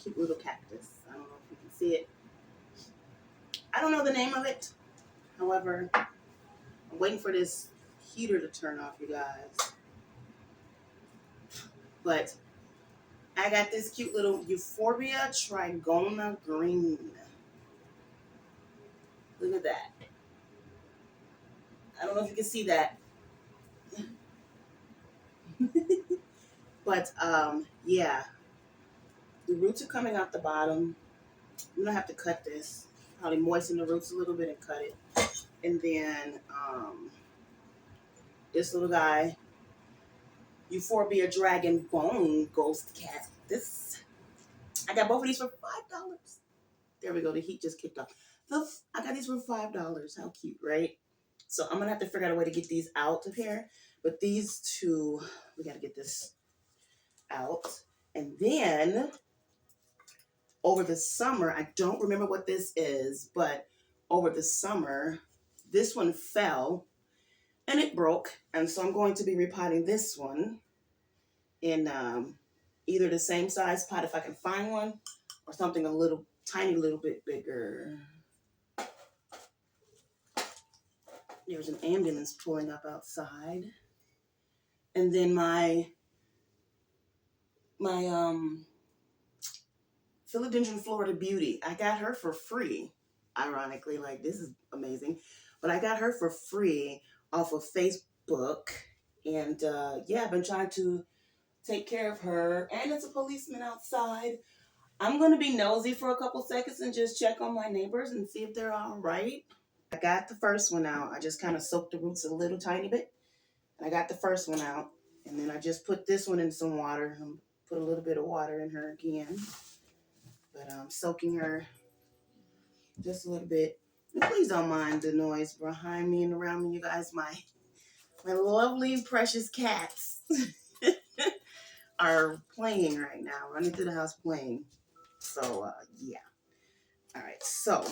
cute little cactus. I don't know if you can see it. I don't know the name of it. However, I'm waiting for this heater to turn off, you guys. But I got this cute little Euphorbia trigona green. Look at that. I don't know if you can see that. But yeah, the roots are coming out the bottom. I'm gonna have to cut this. Probably moisten the roots a little bit and cut it. And then this little guy, Euphorbia Dragon Bone Ghost Cactus. I got both of these for $5. There we go. The heat just kicked off. I got these for $5. How cute, right? So I'm gonna have to figure out a way to get these out of here. But these two, we gotta get this out. And then over the summer, I don't remember what this is, but over the summer, this one fell and it broke. And so I'm going to be repotting this one in either the same size pot if I can find one, or something a little tiny little bit bigger. There's an ambulance pulling up outside. And then my Philodendron Florida Beauty, I got her for free. Ironically, like, this is amazing. But I got her for free off of Facebook. And yeah, I've been trying to take care of her. And it's a policeman outside. I'm going to be nosy for a couple seconds and just check on my neighbors and see if they're all right. I got the first one out. I just kind of soaked the roots a little tiny bit. And I got the first one out. And then I just put this one in some water. Put a little bit of water in her again. But I'm soaking her just a little bit. And please don't mind the noise behind me and around me, you guys. My lovely, precious cats are playing right now, running through the house playing. So, yeah. All right. So,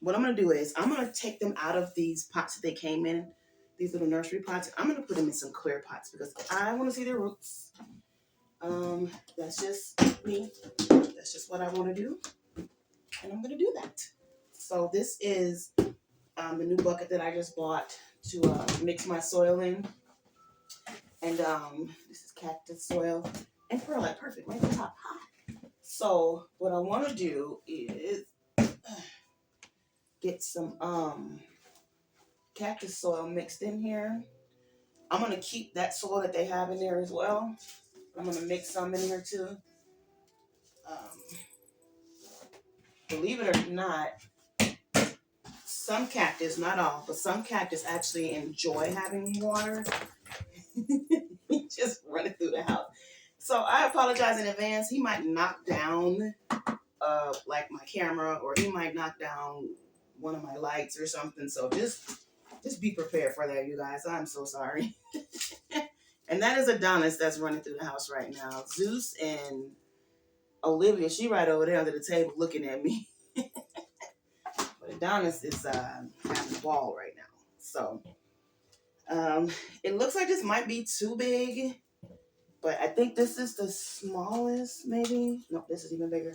what I'm going to do is I'm going to take them out of these pots that they came in, these little nursery pots. I'm going to put them in some clear pots because I want to see their roots. That's just me. That's just what I want to do. And I'm going to do that. So this is the new bucket that I just bought to mix my soil in. And this is cactus soil and perlite. Perfect. Right at the top. So what I want to do is get some cactus soil mixed in here. I'm going to keep that soil that they have in there as well. I'm going to mix some in here too. Believe it or not, some cactus, not all, but some cactus actually enjoy having water. Just running through the house. So I apologize in advance. He might knock down like my camera, or he might knock down one of my lights or something. So just be prepared for that, you guys. I'm so sorry. And that is Adonis that's running through the house right now. Zeus and Olivia, she right over there under the table looking at me. But Adonis is having a ball right now. So it looks like this might be too big, but I think this is the smallest, maybe. No, this is even bigger.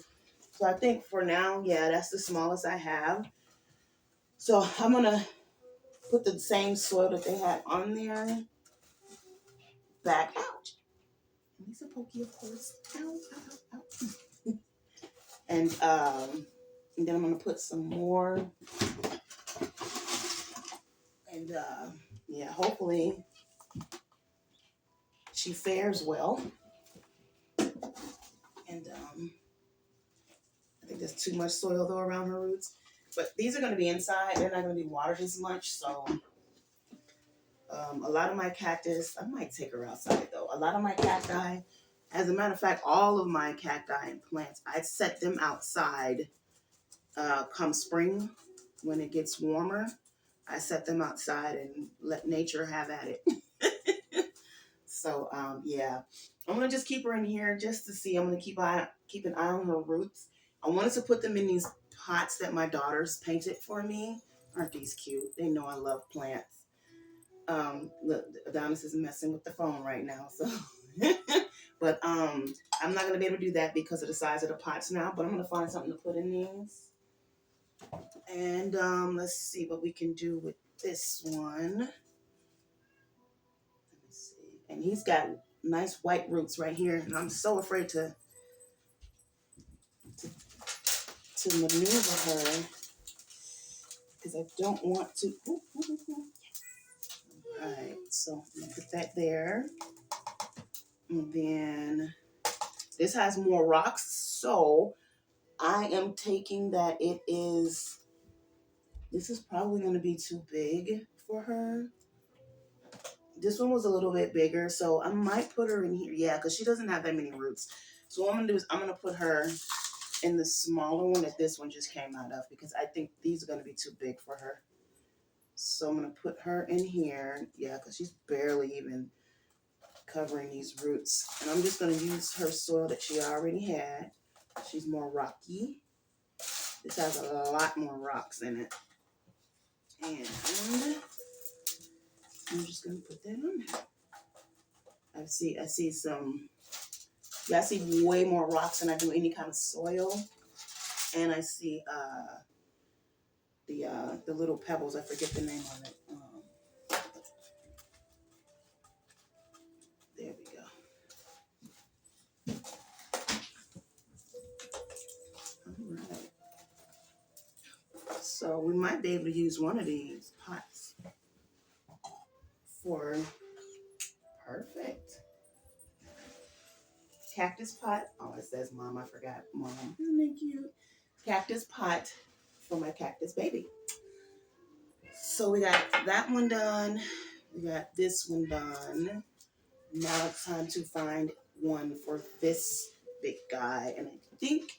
So I think for now, yeah, that's the smallest I have. So I'm going to put the same soil that they had on there back out. And these are pokey, of course. Ow, ow, ow. And then I'm going to put some more. And yeah, hopefully she fares well. And I think there's too much soil though around her roots. But these are going to be inside. They're not going to be watered as much. So a lot of my cactus, I might take her outside though. A lot of my cacti, as a matter of fact, all of my cacti and plants, I set them outside come spring when it gets warmer. I set them outside and let nature have at it. So yeah, I'm going to just keep her in here just to see. I'm going to keep an eye on her roots. I wanted to put them in these pots that my daughters painted for me. Aren't these cute? They know I love plants. Look, Adonis is messing with the phone right now. So But I'm not gonna be able to do that because of the size of the pots now. But I'm gonna find something to put in these. And let's see what we can do with this one. Let me see. And he's got nice white roots right here, and I'm so afraid to maneuver her because I don't want to. Ooh, ooh, ooh, ooh. All right, so I'm gonna put that there, and then this has more rocks, so I am taking that it is. This is probably going to be too big for her. This one was a little bit bigger, so I might put her in here. Yeah, because she doesn't have that many roots. So what I'm going to do is I'm going to put her in the smaller one that this one just came out of because I think these are going to be too big for her. So I'm going to put her in here. Yeah, because she's barely even covering these roots. And I'm just going to use her soil that she already had. She's more rocky. This has a lot more rocks in it. And I'm just going to put that on there. I see some, yeah, I see way more rocks than I do any kind of soil. And I see the little pebbles. I forget the name of it. There we go. All right. So we might be able to use one of these pots for perfect cactus pot. Oh, it says mom. I forgot mom. Isn't it cute? Cactus pot for my cactus baby. So we got that one done. We got this one done. Now it's time to find one for this big guy. And I think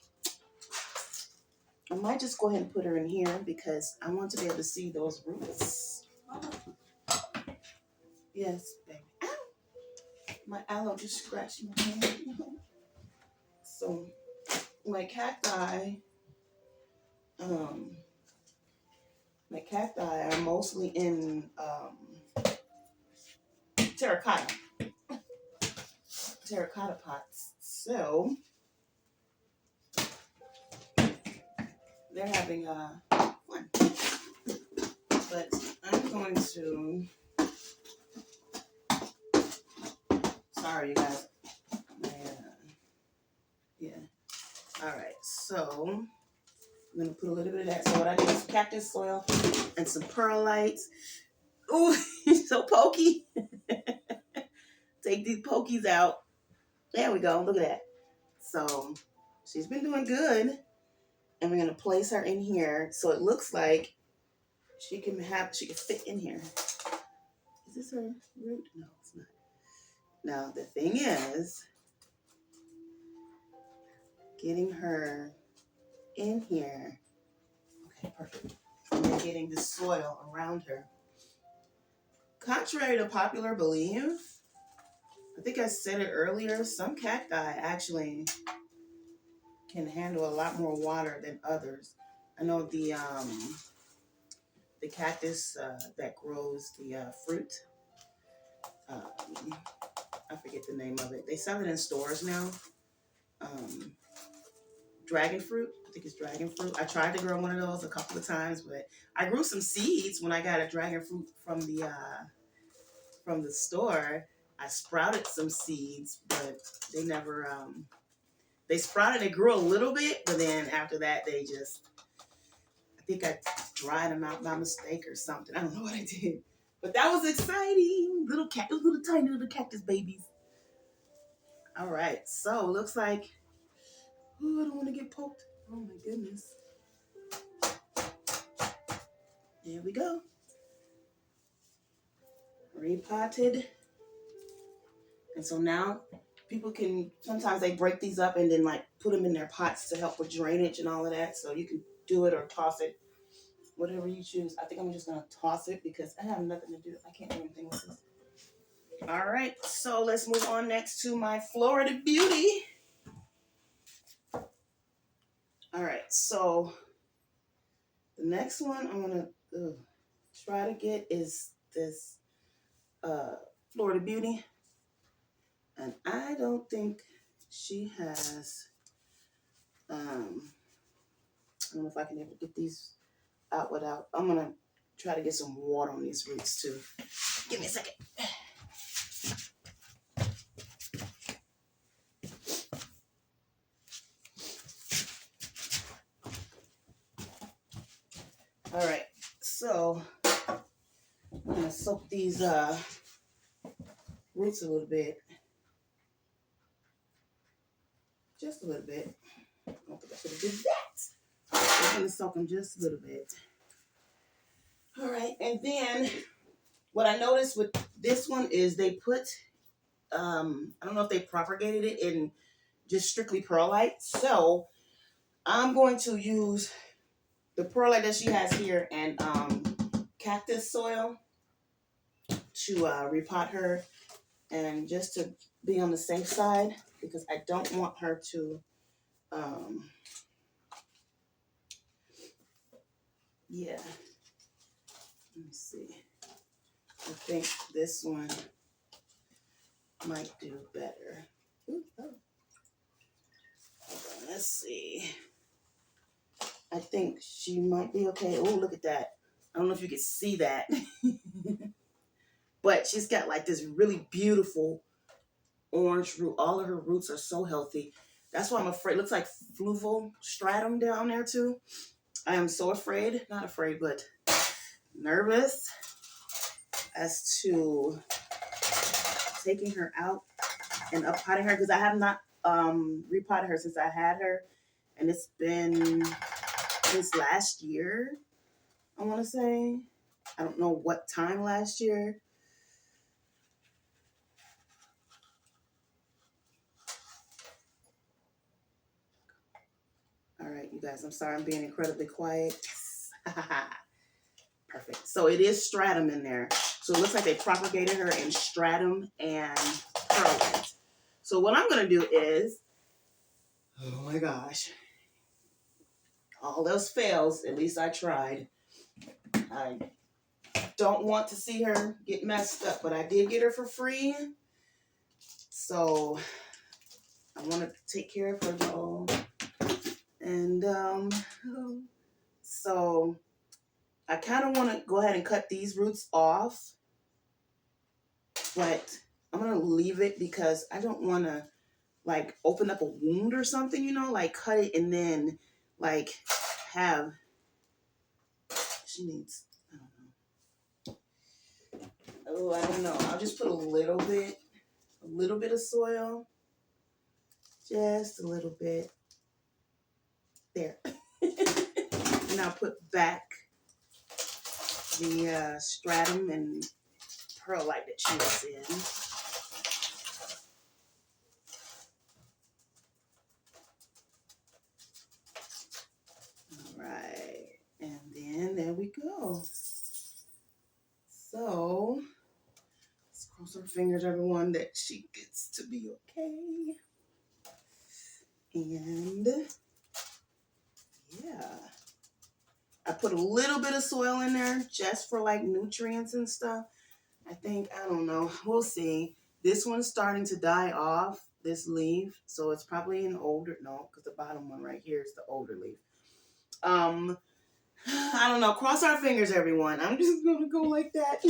I might just go ahead and put her in here because I want to be able to see those roots. Yes, baby. Ow! My aloe just scratched my hand. So my cacti are mostly in terracotta pots. So they're having fun. But I'm going to, sorry you guys. Yeah. All right. So I'm gonna put a little bit of that. So what I did is cactus soil and some perlites. Ooh, he's so pokey. Take these pokies out. There we go. Look at that. So she's been doing good. And we're gonna place her in here so it looks like she can fit in here. Is this her root? No, it's not. Now the thing is getting her in here. Okay, perfect. And then getting the soil around her. Contrary to popular belief, I think I said it earlier, some cacti actually can handle a lot more water than others. I know the cactus that grows the fruit, I forget the name of it. They sell it in stores now. Dragon fruit, I think it's dragon fruit. I tried to grow one of those a couple of times, but I grew some seeds when I got a dragon fruit from the store. I sprouted some seeds, but they never they sprouted. They grew a little bit, but then after that, I think I dried them out by mistake or something. I don't know what I did, but that was exciting. Little tiny little cactus babies. All right, so looks like, oh, I don't want to get poked. Oh my goodness. There we go. Repotted. And so now sometimes they break these up and then like put them in their pots to help with drainage and all of that. So you can do it or toss it, whatever you choose. I think I'm just gonna toss it because I have nothing to do. I can't do anything with this. All right, so let's move on next to my Florida Beauty. All right, so the next one I'm gonna try to get is this Florida Beauty. And I don't think she has, I don't know if I can ever get these out without, I'm going to try to get some water on these roots too. Give me a second. All right, so I'm going to soak these roots a little bit. Just a little bit. I don't think I should have did that. I'm going to soak them just a little bit. All right, and then what I noticed with this one is they put, I don't know if they propagated it in just strictly perlite. So I'm going to use the perlite that she has here and cactus soil to repot her, and just to be on the safe side, because I don't want her to yeah, let me see. I think this one might do better. Ooh, oh. Hold on, let's see. I think she might be okay. Oh, look at that. I don't know if you can see that. But she's got like this really beautiful orange root. All of her roots are so healthy. That's why I'm afraid. It looks like fluval stratum down there too. I am so afraid, not afraid, but nervous as to taking her out and uppotting her, because I have not repotted her since I had her, and it's been since last year, I want to say. I don't know what time last year. All right, you guys, I'm sorry I'm being incredibly quiet. Perfect. So it is stratum in there. So it looks like they propagated her in stratum and perlite. So what I'm going to do is, oh my gosh, all else fails, at least I tried. I don't want to see her get messed up, but I did get her for free. So I want to take care of her though. And so I kind of want to go ahead and cut these roots off, but I'm going to leave it because I don't want to like open up a wound or something, you know, like cut it and then like have, she needs, I don't know. Oh, I don't know. I'll just put a little bit of soil, just a little bit there. And I'll put back the stratum and perlite that she was in. All right, and then there we go. So let's cross our fingers, everyone, that she gets to be okay. And yeah, I put a little bit of soil in there just for like nutrients and stuff. I think, I don't know, we'll see. This one's starting to die off, this leaf, so it's probably an older, no, because the bottom one right here is the older leaf. I don't know, cross our fingers, everyone. I'm just gonna go like that.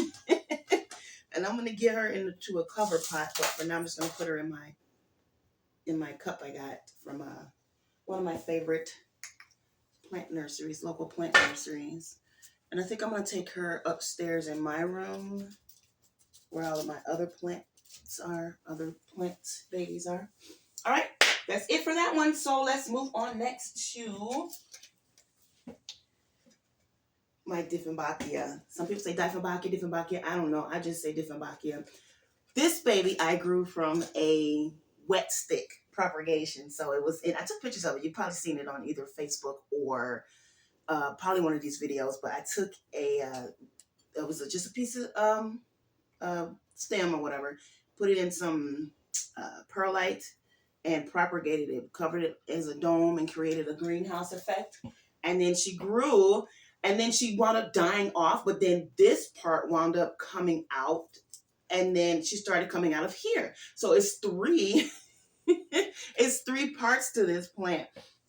And I'm gonna get her into a cover pot, but for now I'm just gonna put her in my cup I got from one of my favorite plant nurseries, local plant nurseries. And I think I'm gonna take her upstairs in my room where all of my other plants are, other plant babies are. All right, that's it for that one. So let's move on next to my Dieffenbachia. Some people say Dieffenbachia. I don't know. I just say Dieffenbachia. This baby I grew from a wet stick propagation. So it was, I took pictures of it. You've probably seen it on either Facebook or probably one of these videos. But I took it was just a piece of stem or whatever, put it in some perlite and propagated it, covered it as a dome and created a greenhouse effect. And then she grew, and then she wound up dying off, but then this part wound up coming out and then she started coming out of here. So it's three, it's three parts to this plant.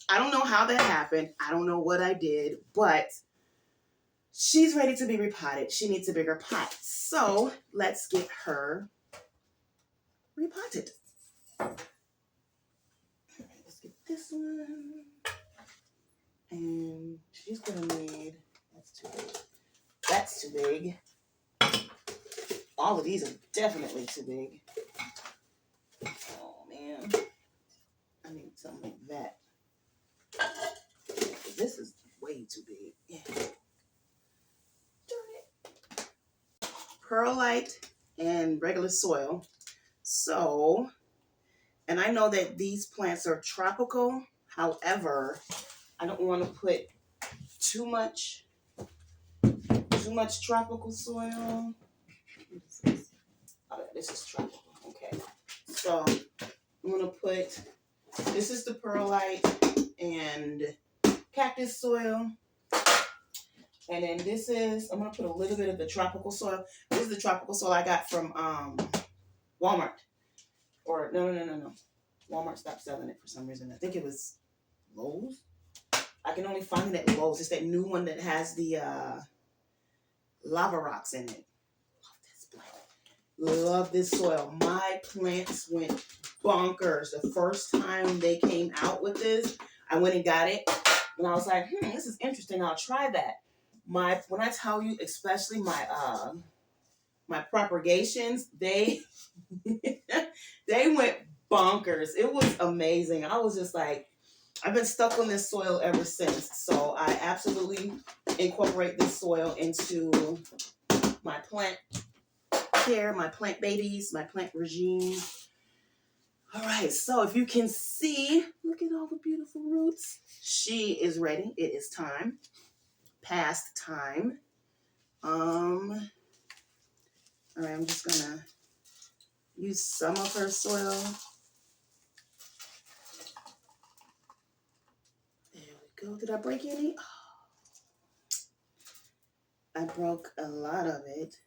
I don't know how that happened. I don't know what I did, but she's ready to be repotted. She needs a bigger pot. So let's get her repotted. Let's get this one. And she's gonna need, that's too big. That's too big. All of these are definitely too big. Oh man. I need something like that. This is way too big. Yeah. Darn it. Perlite and regular soil. So, and I know that these plants are tropical. However, I don't want to put too much tropical soil. Oh, this is tropical. Okay. So I'm gonna put, this is the perlite and cactus soil. And then this is, I'm gonna put a little bit of the tropical soil. This is the tropical soil I got from Walmart. Or no. Walmart stopped selling it for some reason. I think it was Lowe's. I can only find it at Lowe's. It's that new one that has the lava rocks in it. Love this plant. Love this soil. My plants went bonkers. The first time they came out with this, I went and got it. And I was like, this is interesting. I'll try that. When I tell you, especially my propagations, they they went bonkers. It was amazing. I was just like, I've been stuck on this soil ever since. So I absolutely incorporate this soil into my plant care, my plant babies, my plant regime. All right, so if you can see, look at all the beautiful roots. She is ready. It is time. Past time. All right, I'm just gonna use some of her soil. There we go. Did I break any? Oh, I broke a lot of it.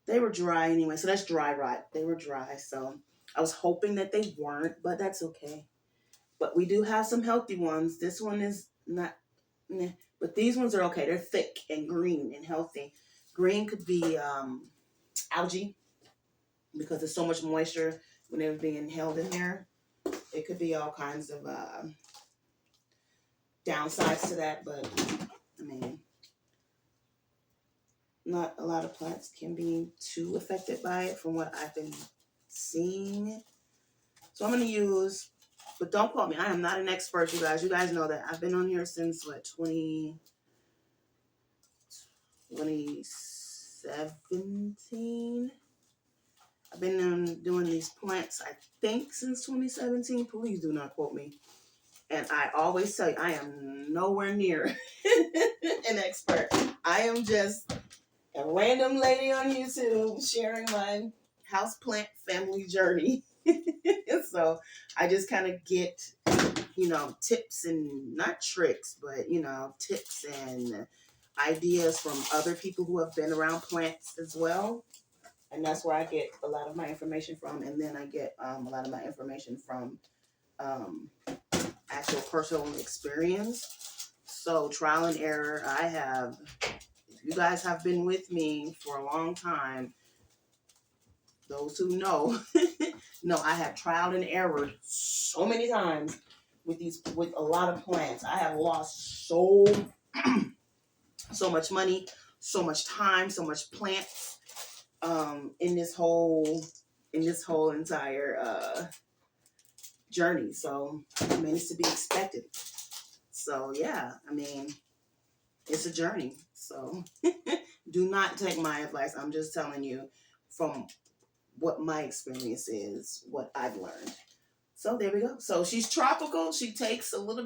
They were dry anyway, so that's dry rot. They were dry, so I was hoping that they weren't, but that's okay. But we do have some healthy ones. This one is not, but these ones are okay. They're thick and green and healthy. Green could be algae because there's so much moisture when they're being held in there. It could be all kinds of downsides to that, but I mean, not a lot of plants can be too affected by it from what I've been seeing. So I'm going to use, but don't quote me. I am not an expert, you guys. You guys know that. I've been on here since, 2017? I've been doing these plants, I think, since 2017. Please do not quote me. And I always tell you, I am nowhere near an expert. I am just a random lady on YouTube sharing my houseplant family journey. So I just kind of get, tips and not tricks, but, tips and ideas from other people who have been around plants as well. And that's where I get a lot of my information from. And then I get a lot of my information from actual personal experience. So trial and error. If you guys have been with me for a long time, those who know, I have trial and error so many times with a lot of plants. I have lost so much money, so much time, so much plants in this whole entire journey. So it's to be expected. So yeah, it's a journey. So do not take my advice. I'm just telling you from what my experience is, what I've learned. So there we go. So she's tropical. She takes a little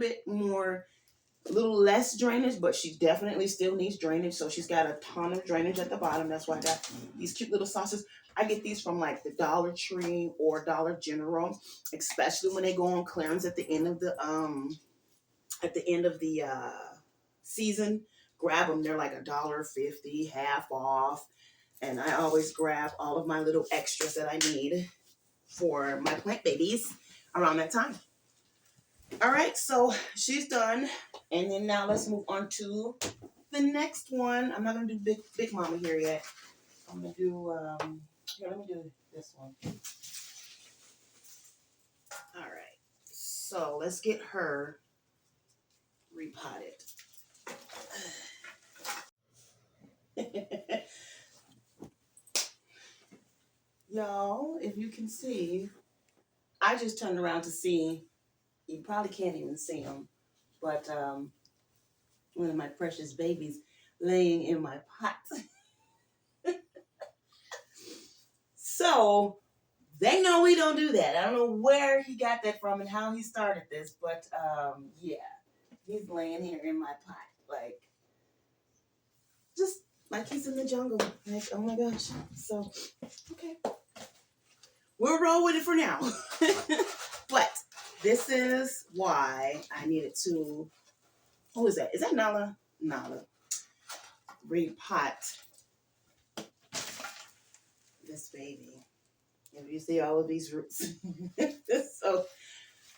less drainage, but she definitely still needs drainage. So she's got a ton of drainage at the bottom. That's why I got these cute little saucers. I get these from like the Dollar Tree or Dollar General, especially when they go on clearance at the end of the season. Grab them. They're like $1.50, half off. And I always grab all of my little extras that I need for my plant babies around that time. All right, so she's done. And then now let's move on to the next one. I'm not gonna do big mama here yet. I'm gonna do here, let me do this one. All right. So let's get her repotted. Y'all, if you can see, I just turned around to see, you probably can't even see them, but one of my precious babies laying in my pot. So they know we don't do that. I don't know where he got that from and how he started this, but yeah, he's laying here in my pot, like just like he's in the jungle. Like, oh my gosh. So, okay. We'll roll with it for now. But this is why I needed to, who is that? Is that Nala? Nala. Repot this baby. If you see all of these roots. So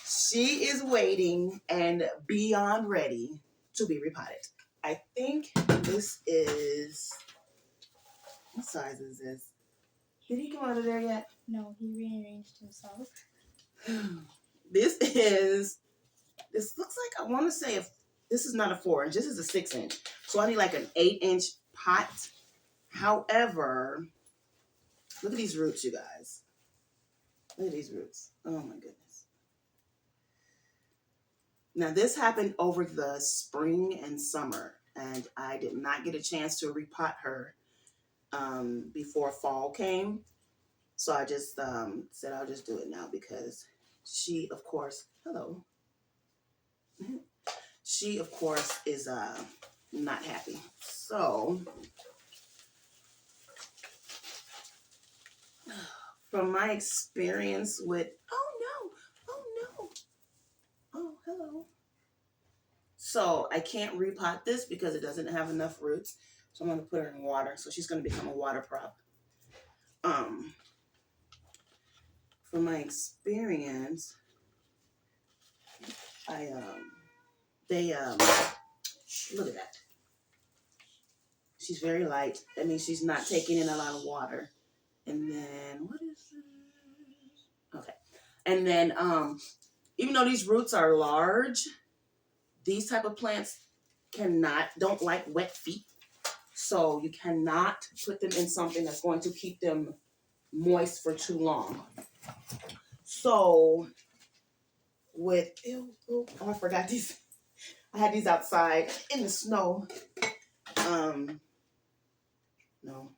she is waiting and beyond ready to be repotted. I think this is, what size is this? Did he come out of there yet? No, he rearranged himself. This looks like, I want to say, if this is not a 4-inch, this is a 6-inch. So I need like an 8-inch pot. However, look at these roots, you guys. Look at these roots. Oh my goodness. Now this happened over the spring and summer, and I did not get a chance to repot her before fall came. So I just said I'll just do it now because she, of course, hello. She, of course, is not happy. So from my experience with, oh no, oh hello. So I can't repot this because it doesn't have enough roots. So I'm gonna put her in water. So she's gonna become a water prop. From my experience, look at that. She's very light. That means she's not taking in a lot of water. And then what is this? Okay. And then even though these roots are large, these type of plants don't like wet feet. So you cannot put them in something that's going to keep them moist for too long. So with, oh, I forgot these. I had these outside in the snow. No,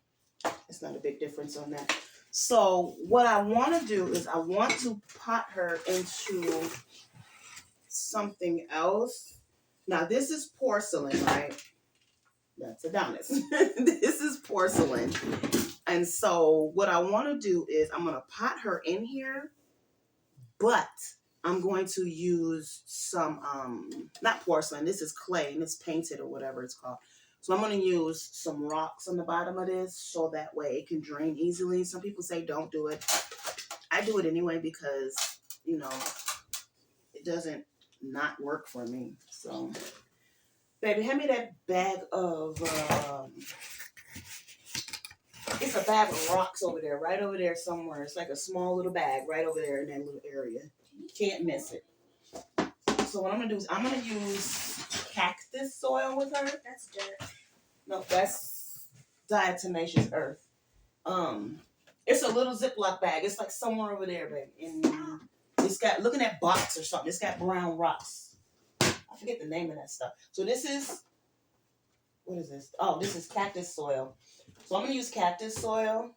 it's not a big difference on that. So what I want to do is I want to pot her into something else. Now this is porcelain, right? That's Adonis. This is porcelain. And so what I want to do is I'm going to pot her in here, but I'm going to use some, not porcelain, this is clay and it's painted or whatever it's called. So I'm going to use some rocks on the bottom of this so that way it can drain easily. Some people say don't do it. I do it anyway because, you know, it doesn't not work for me. So, baby, hand me that bag of, it's a bag of rocks over there, right over there somewhere. It's like a small little bag right over there in that little area. You can't miss it. So what I'm going to do is I'm going to use cactus soil with her. That's dirt. No, that's diatomaceous earth. It's a little Ziploc bag. It's like somewhere over there, baby. And it's got, looking at box or something, it's got brown rocks. I forget the name of that stuff. So this is, what is this? Oh, this is cactus soil. So I'm going to use cactus soil,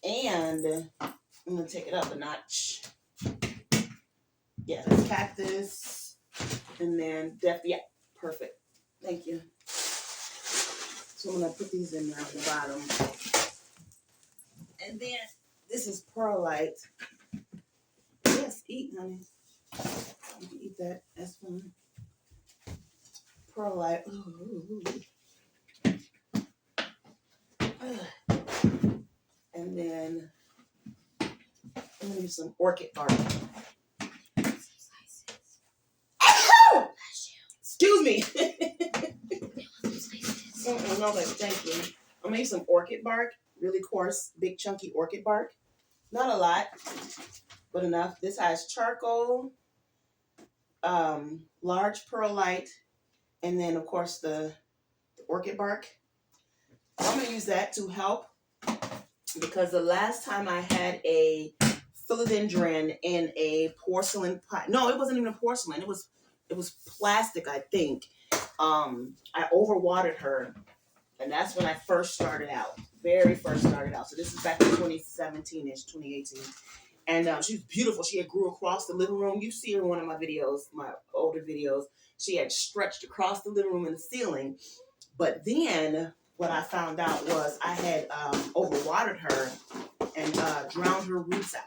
and I'm going to take it up a notch. Yeah, that's cactus. And then, yeah, perfect. Thank you. So I'm going to put these in there on the bottom. And then, this is perlite. Yes, eat, honey. You can eat that. That's fine. Perlite. Ooh. And then I'm gonna use some orchid bark. Excuse me. No, baby, thank you. I'm gonna use some orchid bark, really coarse, big chunky orchid bark. Not a lot, but enough. This has charcoal, large perlite, and then of course the orchid bark. I'm gonna use that to help because the last time I had a philodendron in a porcelain pot, no, it wasn't even a porcelain. It was plastic, I think. I overwatered her, and that's when I first started out. Very first started out. So this is back in 2017ish, 2018. And she was beautiful. She had grew across the living room. You see her in one of my videos, my older videos. She had stretched across the living room and the ceiling. But then what I found out was I had overwatered her and drowned her roots out.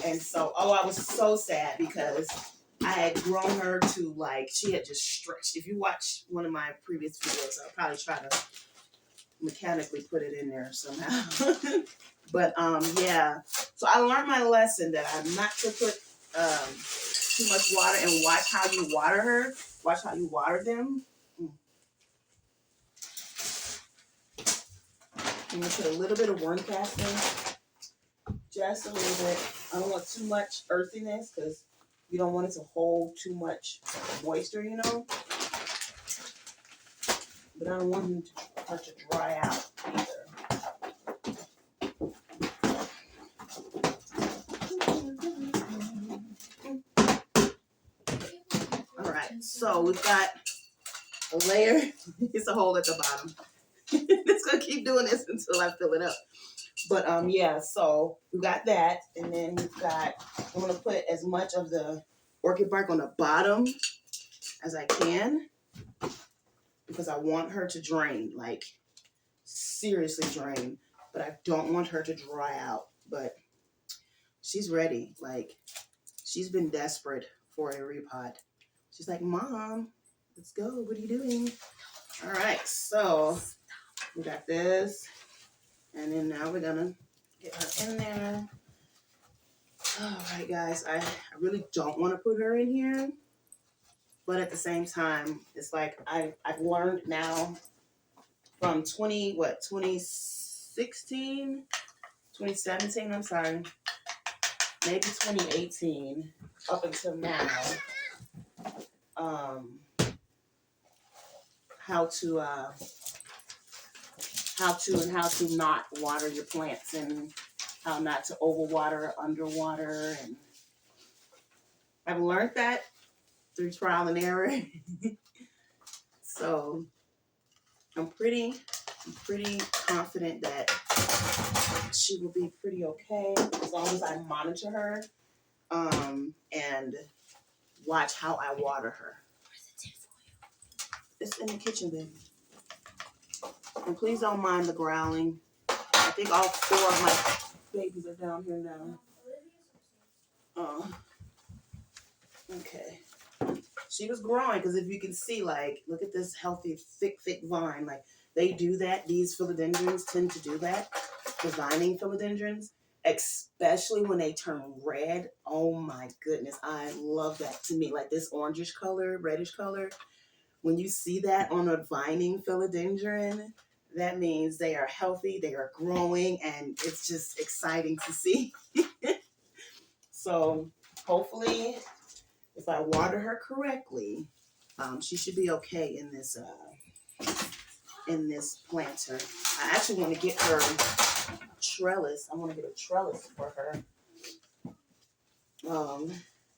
And so, I was so sad because I had grown her to like, she had just stretched. If you watch one of my previous videos, I'll probably try to mechanically put it in there somehow. But yeah, so I learned my lesson that I'm not to put too much water, and watch how you water her. Watch how you water them. I'm gonna put a little bit of worm casting, just a little bit. I don't want too much earthiness because you don't want it to hold too much moisture, you know. But I don't want her to dry out either. All right, so we've got a layer. It's a hole at the bottom. It's gonna keep doing this until I fill it up. But yeah, so we got that, and then we've got, I'm gonna put as much of the orchid bark on the bottom as I can because I want her to drain, like seriously drain, but I don't want her to dry out. But she's ready. Like, she's been desperate for a repot. She's like, Mom, let's go. What are you doing? All right, so we got this, and then now we're gonna get her in there. All right, guys, I really don't want to put her in here, but at the same time, it's like I've learned now from 2017, I'm sorry, maybe 2018 up until now, how to not water your plants, and how not to overwater, underwater, and I've learned that through trial and error. So I'm pretty confident that she will be pretty okay as long as I monitor her and watch how I water her. It's in the kitchen, baby. And please don't mind the growling. I think all 4 of my babies are down here now. Okay. She was growing because if you can see, like, look at this healthy, thick vine. Like, they do that. These philodendrons tend to do that. The vining philodendrons, especially when they turn red. Oh my goodness. I love that. To me, like this orangish color, reddish color. When you see that on a vining philodendron, that means they are healthy, they are growing, and it's just exciting to see. So hopefully, if I water her correctly, she should be okay in this planter. I actually want to get her a trellis. I want to get a trellis for her.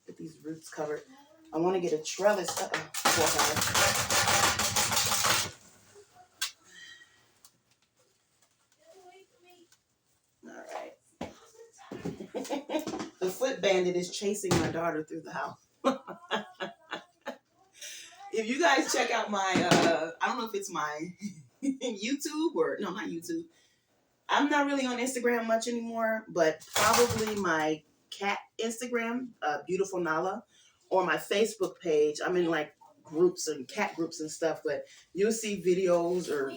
Get these roots covered. I want to get a trellis for her. All right. The foot bandit is chasing my daughter through the house. If you guys check out my, I don't know if it's my YouTube or, no, not YouTube. I'm not really on Instagram much anymore, but probably my cat Instagram, Beautiful Nala, or my Facebook page. I'm in like groups and cat groups and stuff, but you'll see videos or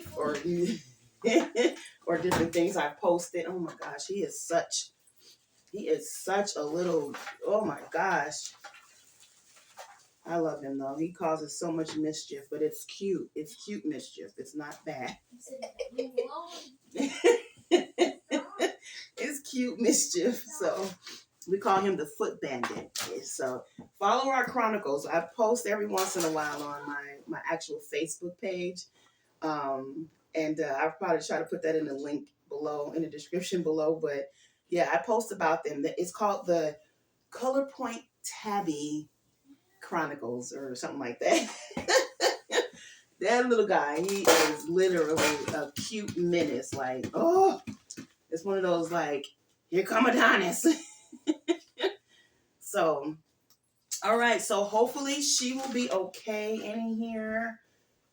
or different things I've posted. Oh my gosh, he is such a little, oh my gosh. I love him though. He causes so much mischief, but it's cute. It's cute mischief. It's not bad. It's cute mischief. So we call him the Foot Bandit. So follow our chronicles. I post every once in a while on my actual Facebook page. And I'll probably try to put that in the link below, in the description below. But yeah, I post about them. It's called the Color Point Tabby Chronicles or something like that. That little guy, he is literally a cute menace. Like, oh, it's one of those like, here come Adonis. So, all right. So hopefully she will be okay in here.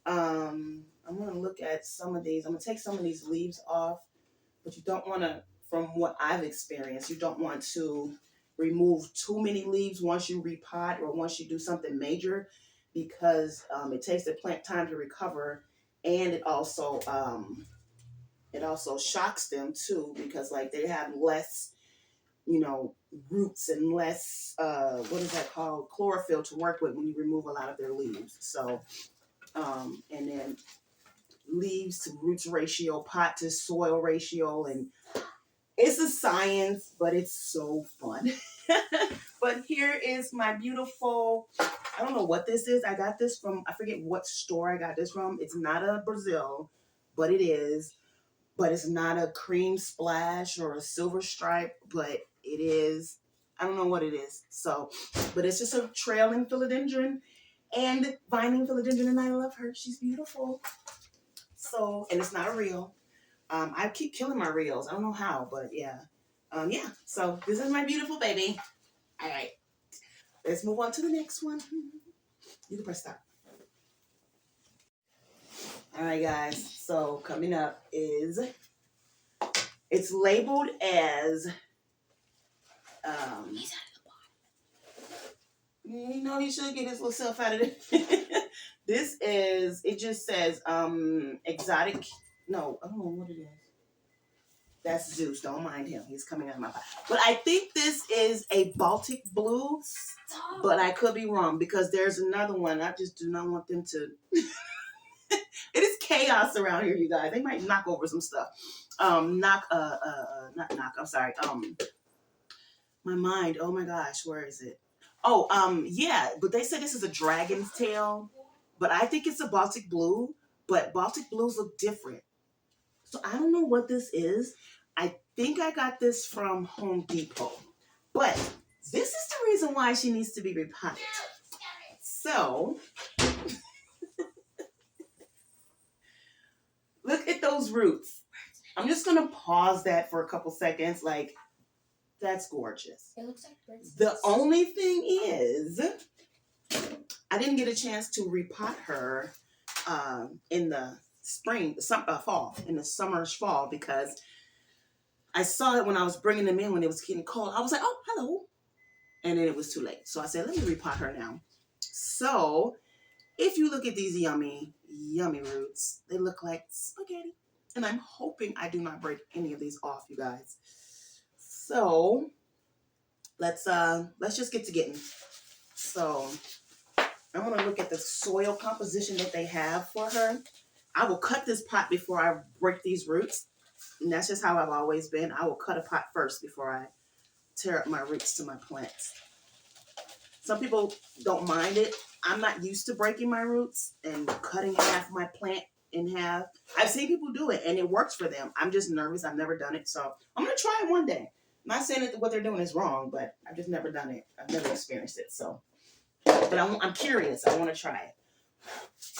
I'm gonna look at some of these. I'm gonna take some of these leaves off, but you don't want to, from what I've experienced, you don't want to remove too many leaves once you repot or once you do something major, because it takes the plant time to recover, and it also shocks them too, because like they have less, roots and less what is that called, chlorophyll to work with when you remove a lot of their leaves. So and then leaves to roots ratio, pot to soil ratio, and it's a science, but it's so fun. But here is my beautiful, I don't know what this is. I got this from, I forget what store I got this from. It's not a Brazil, but it is. But it's not a cream splash or a silver stripe, but it is. I don't know what it is. So, but it's just a trailing philodendron and vining philodendron, and I love her. She's beautiful. So, and it's not a reel. I keep killing my reels. I don't know how, but yeah. Yeah. So this is my beautiful baby. All right. Let's move on to the next one. You can press stop. All right, guys. So coming up is, it's labeled as, he should get his little self out of it. This is, it just says, exotic. No, I don't know what it is. That's Zeus. Don't mind him. He's coming out of my pot. But I think this is a Baltic blue, but I could be wrong because there's another one. I just do not want them to. It is chaos around here, you guys. They might knock over some stuff. Not knock. I'm sorry. My mind. Oh my gosh, where is it? Oh, yeah. But they said this is a dragon's tail, but I think it's a Baltic blue. But Baltic blues look different. So I don't know what this is. I think I got this from Home Depot. But this is the reason why she needs to be repotted. So look at those roots. I'm just going to pause that for a couple seconds. Like, that's gorgeous. It looks like birds. The only thing is, I didn't get a chance to repot her in the spring, fall, in the summer's fall, because I saw it when I was bringing them in when it was getting cold. I was like, oh, hello. And then it was too late. So I said, let me repot her now. So if you look at these yummy, yummy roots, they look like spaghetti. And I'm hoping I do not break any of these off, you guys. So let's just get to getting. So I'm going to look at the soil composition that they have for her. I will cut this pot before I break these roots. And that's just how I've always been. I will cut a pot first before I tear up my roots to my plants. Some people don't mind it. I'm not used to breaking my roots and cutting half my plant in half. I've seen people do it and it works for them. I'm just nervous. I've never done it. So I'm going to try it one day. I'm not saying that what they're doing is wrong, but I've just never done it. I've never experienced it. So, but I'm curious. I want to try it.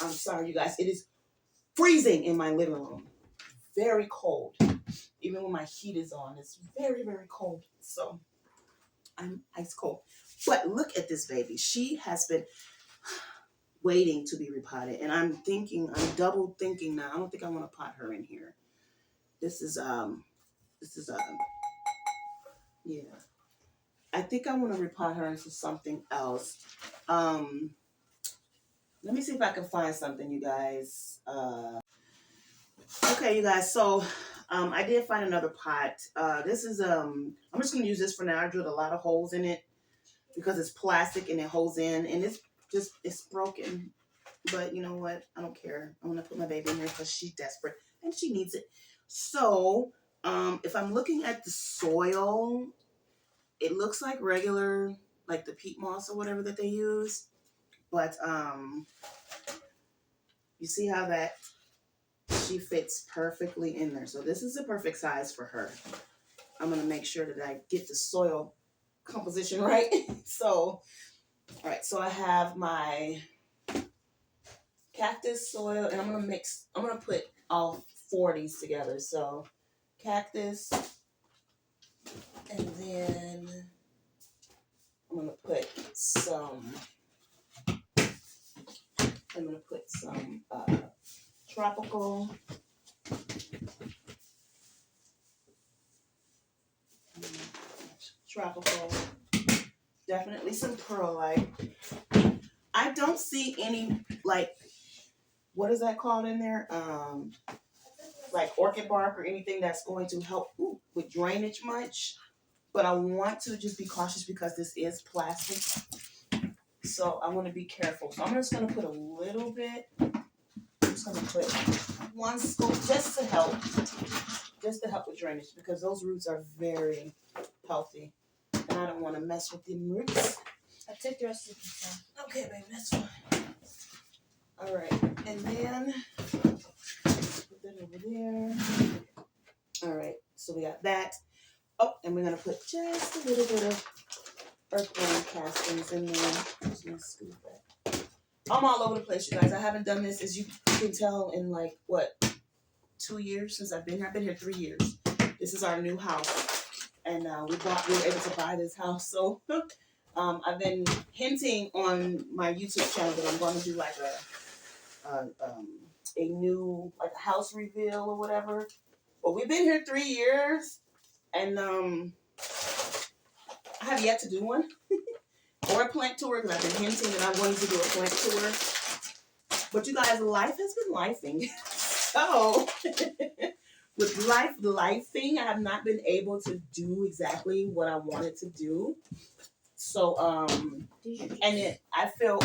I'm sorry, you guys. It is freezing in my living room. Very cold. Even when my heat is on, it's very, very cold. So I'm ice cold. But look at this baby. She has been waiting to be repotted. And I'm double thinking now. I don't think I want to pot her in here. This is yeah. I think I want to repot her into something else. Let me see if I can find something, you guys. Okay, you guys. So, I did find another pot. This is I'm just gonna use this for now. I drilled a lot of holes in it because it's plastic and it holds in, and it's broken. But you know what? I don't care. I'm gonna put my baby in here because she's desperate and she needs it. So, if I'm looking at the soil, it looks like regular, like the peat moss or whatever that they use. But you see how that she fits perfectly in there. So this is the perfect size for her. I'm gonna make sure that I get the soil composition right. So, all right. So I have my cactus soil, and I'm gonna put all 40s together. So cactus, and then I'm gonna put some. I'm gonna put some tropical. Tropical. Definitely some perlite. I don't see any like, what is that called in there? Like orchid bark or anything that's going to help with drainage much. But I want to just be cautious because this is plastic. So I want to be careful. So I'm just going to put a little bit. I'm just going to put one scoop just to help with drainage because those roots are very healthy. And I don't want to mess with the roots. I took the rest of the pizza. Okay, baby, that's fine. All right, and then put that over there. All right, so we got that. Oh, and we're gonna put just a little bit of earthworm castings in there. I'm just gonna scoop that. I'm all over the place, you guys. I haven't done this, as you can tell, in like what, 2 years since I've been here. I've been here 3 years. This is our new house, and we were able to buy this house. So I've been hinting on my YouTube channel that I'm going to do like a new like a house reveal or whatever. But we've been here 3 years, and I have yet to do one or a plant tour because I've been hinting that I wanted to do a plant tour. But you guys, life has been lifing. So with life lifing, I have not been able to do exactly what I wanted to do. So I feel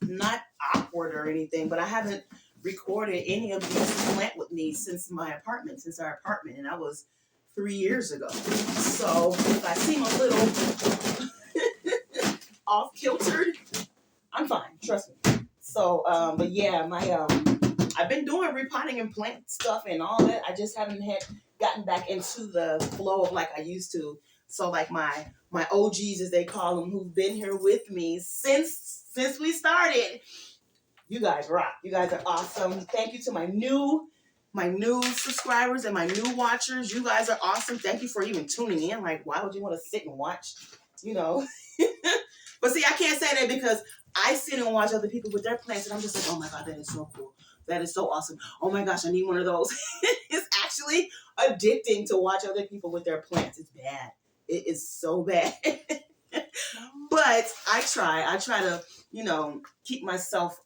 not awkward or anything, but I haven't recorded any of these plant with me since our apartment, and that was 3 years ago. So if I seem a little off kiltered, I'm fine. Trust me. So, but yeah, I've been doing repotting and plant stuff and all that. I just haven't gotten back into the flow of like I used to. So like my OGs, as they call them, who've been here with me since we started. You guys rock. You guys are awesome. Thank you to my new subscribers and my new watchers. You guys are awesome. Thank you for even tuning in. Like, why would you want to sit and watch? You know. But see, I can't say that because I sit and watch other people with their plants, and I'm just like, oh my God, that is so cool. That is so awesome. Oh my gosh, I need one of those. It's actually addicting to watch other people with their plants. It's bad. It is so bad. But I try to, keep myself,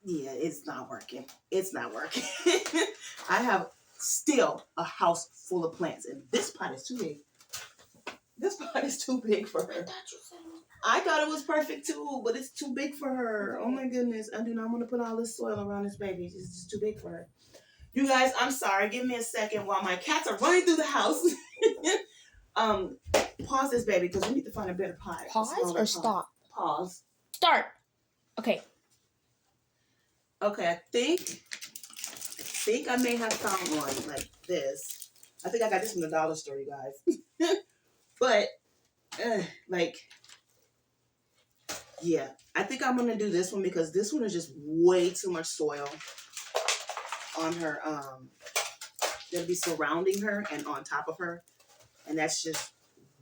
it's not working. I have still a house full of plants, and this pot is too big. This pot is too big for her. I thought it was perfect too, but it's too big for her. Oh my goodness. I do not want to put all this soil around this baby. It's just too big for her. You guys, I'm sorry. Give me a second while my cats are running through the house. Pause this, baby, because we need to find a better pot. Pause or stop? Pause. Start. Okay. Okay, I think I may have found one like this. I think I got this from the dollar store, you guys. But, yeah, I think I'm going to do this one because this one is just way too much soil on her. That'll be surrounding her and on top of her. And that's just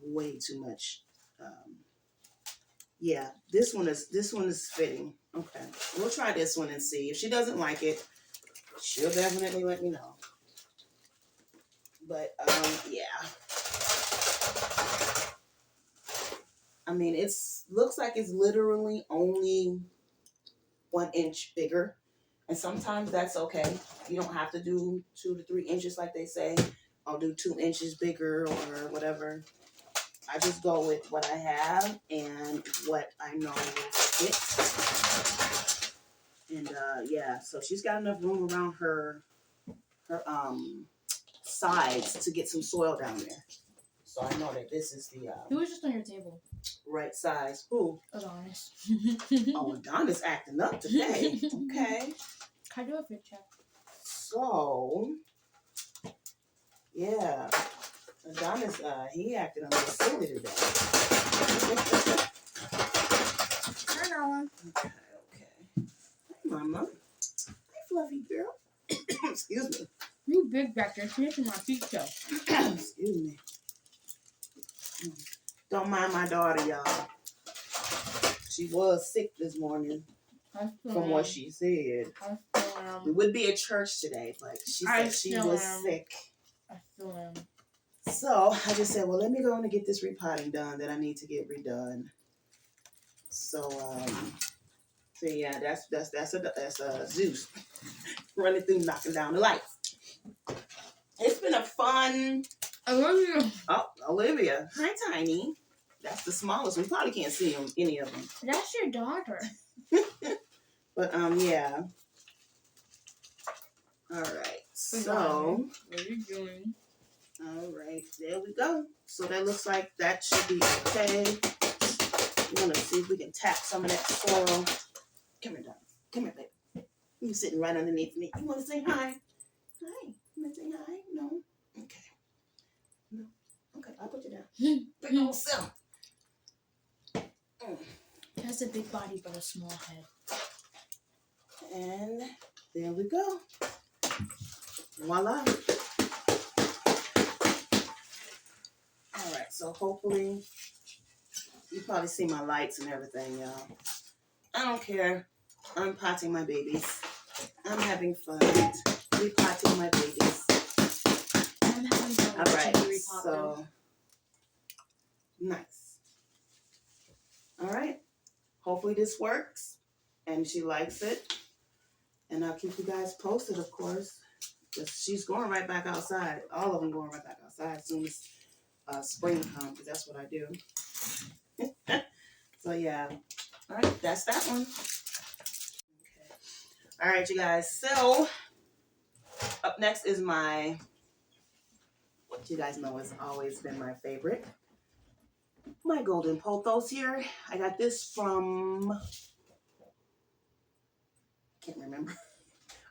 way too much. Yeah, this one is fitting. Okay, we'll try this one and see. If she doesn't like it, she'll definitely let me know. But, yeah. I mean, looks like it's literally only 1 inch bigger. And sometimes that's okay. You don't have to do 2 to 3 inches like they say. I'll do 2 inches bigger or whatever. I just go with what I have and what I know will fit. And yeah, so she's got enough room around her sides to get some soil down there. So I know that this is the He was just on your table. right size. Who? Adonis. Oh, Adonis acting up today. Okay. Can I do a fit check? So, yeah. Adonis, he acted a little silly today. I know. Okay. Hey, Mama. Hey, fluffy girl. Excuse me. You big back there. Finish my pizza. Excuse me. Don't mind my daughter, y'all. She was sick this morning, from what she said. I still am. We would be at church today, but she said she was sick. I still am. So I just said, well, let me go on and get this repotting done that I need to get redone. So yeah, that's a Zeus running through, knocking down the lights. It's been a fun. I love you. Oh, Olivia, hi, Tiny. That's the smallest. We probably can't see them, any of them. That's your daughter. But yeah. All right. So. What are you doing? All right, there we go. So that looks like that should be okay. We're gonna see if we can tap some of that soil. Come here, darling. Come here, baby. You sitting right underneath me. You wanna say hi? Hi. You wanna say hi? No? Okay. No. Okay, I'll put you down. Big old self. He has a big body but a small head. And there we go. Voila. All right, so hopefully you probably see my lights and everything, y'all. I don't care. I'm potting my babies. I'm having fun repotting my babies. I'm having fun. All right, so nice. All right. Hopefully this works and she likes it. And I'll keep you guys posted, of course. Because she's going right back outside. All of them going right back outside as soon as spring comes, because that's what I do. So yeah. All right, that's that one. Okay. All right, you guys. So up next is what you guys know has always been my favorite. My golden pothos here. I got this from, can't remember.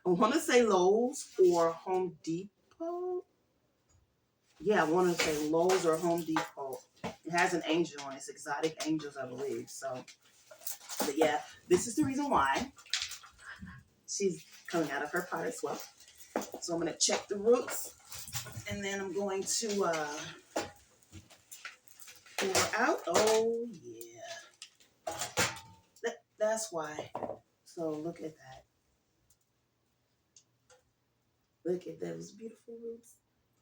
I want to say Lowe's or Home Depot. Yeah, I want to say Lowe's or Home Depot. It has an angel on it. It's Exotic Angels, I believe. So, but yeah, this is the reason why she's coming out of her pot as well. So I'm going to check the roots. And then I'm going to pour out. Oh, yeah. That's why. So look at that. Look at those beautiful roots.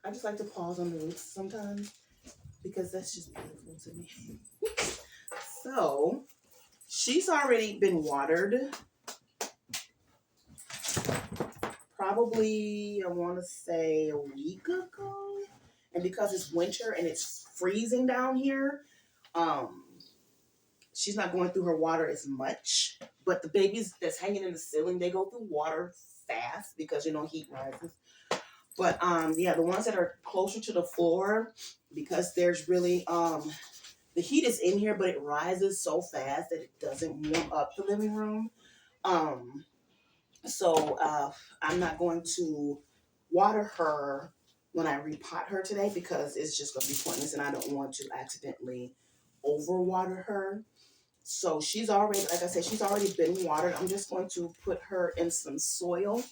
I just like to pause on the roots sometimes because that's just beautiful to me. So she's already been watered. Probably, I want to say a week ago. And because it's winter and it's freezing down here, she's not going through her water as much. But the babies that's hanging in the ceiling, they go through water fast because, heat rises. But yeah, the ones that are closer to the floor, because there's really the heat is in here, but it rises so fast that it doesn't warm up the living room. So I'm not going to water her when I repot her today because it's just going to be pointless, and I don't want to accidentally overwater her. So she's already, like I said, she's already been watered. I'm just going to put her in some soil,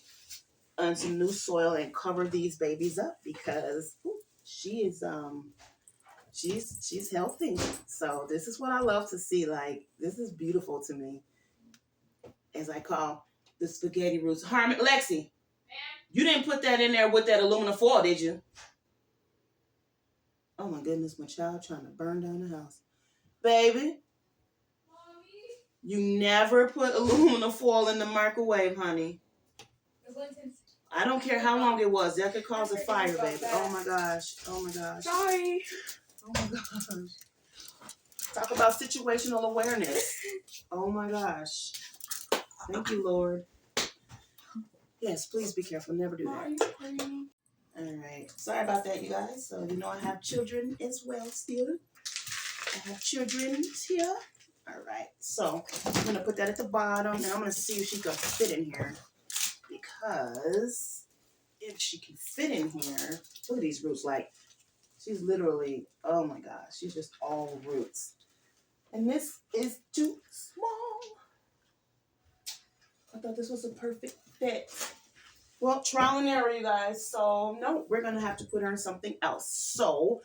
and some new soil, and cover these babies up because she is she's healthy. So this is what I love to see. Like, this is beautiful to me. As I call the spaghetti roots. Harmon, Lexi, you didn't put that in there with that aluminum foil, did you? Oh my goodness, my child trying to burn down the house. Baby. Mommy? You never put aluminum foil in the microwave, honey. I don't care how long it was. That could cause a fire, baby. Oh my gosh. Oh my gosh. Sorry. Oh my gosh. Talk about situational awareness. Oh my gosh. Thank you, Lord. Yes, please be careful. Never do that. All right. Sorry about that, you guys. So, you know, I have children as well still. I have children here. All right. So, I'm going to put that at the bottom, and I'm going to see if she can fit in here. Because if she can fit in here, look at these roots. Like, she's literally, oh my gosh, she's just all roots. And this is too small. I thought this was a perfect fit. Well, trial and error, you guys. So, no, we're going to have to put her in something else. So,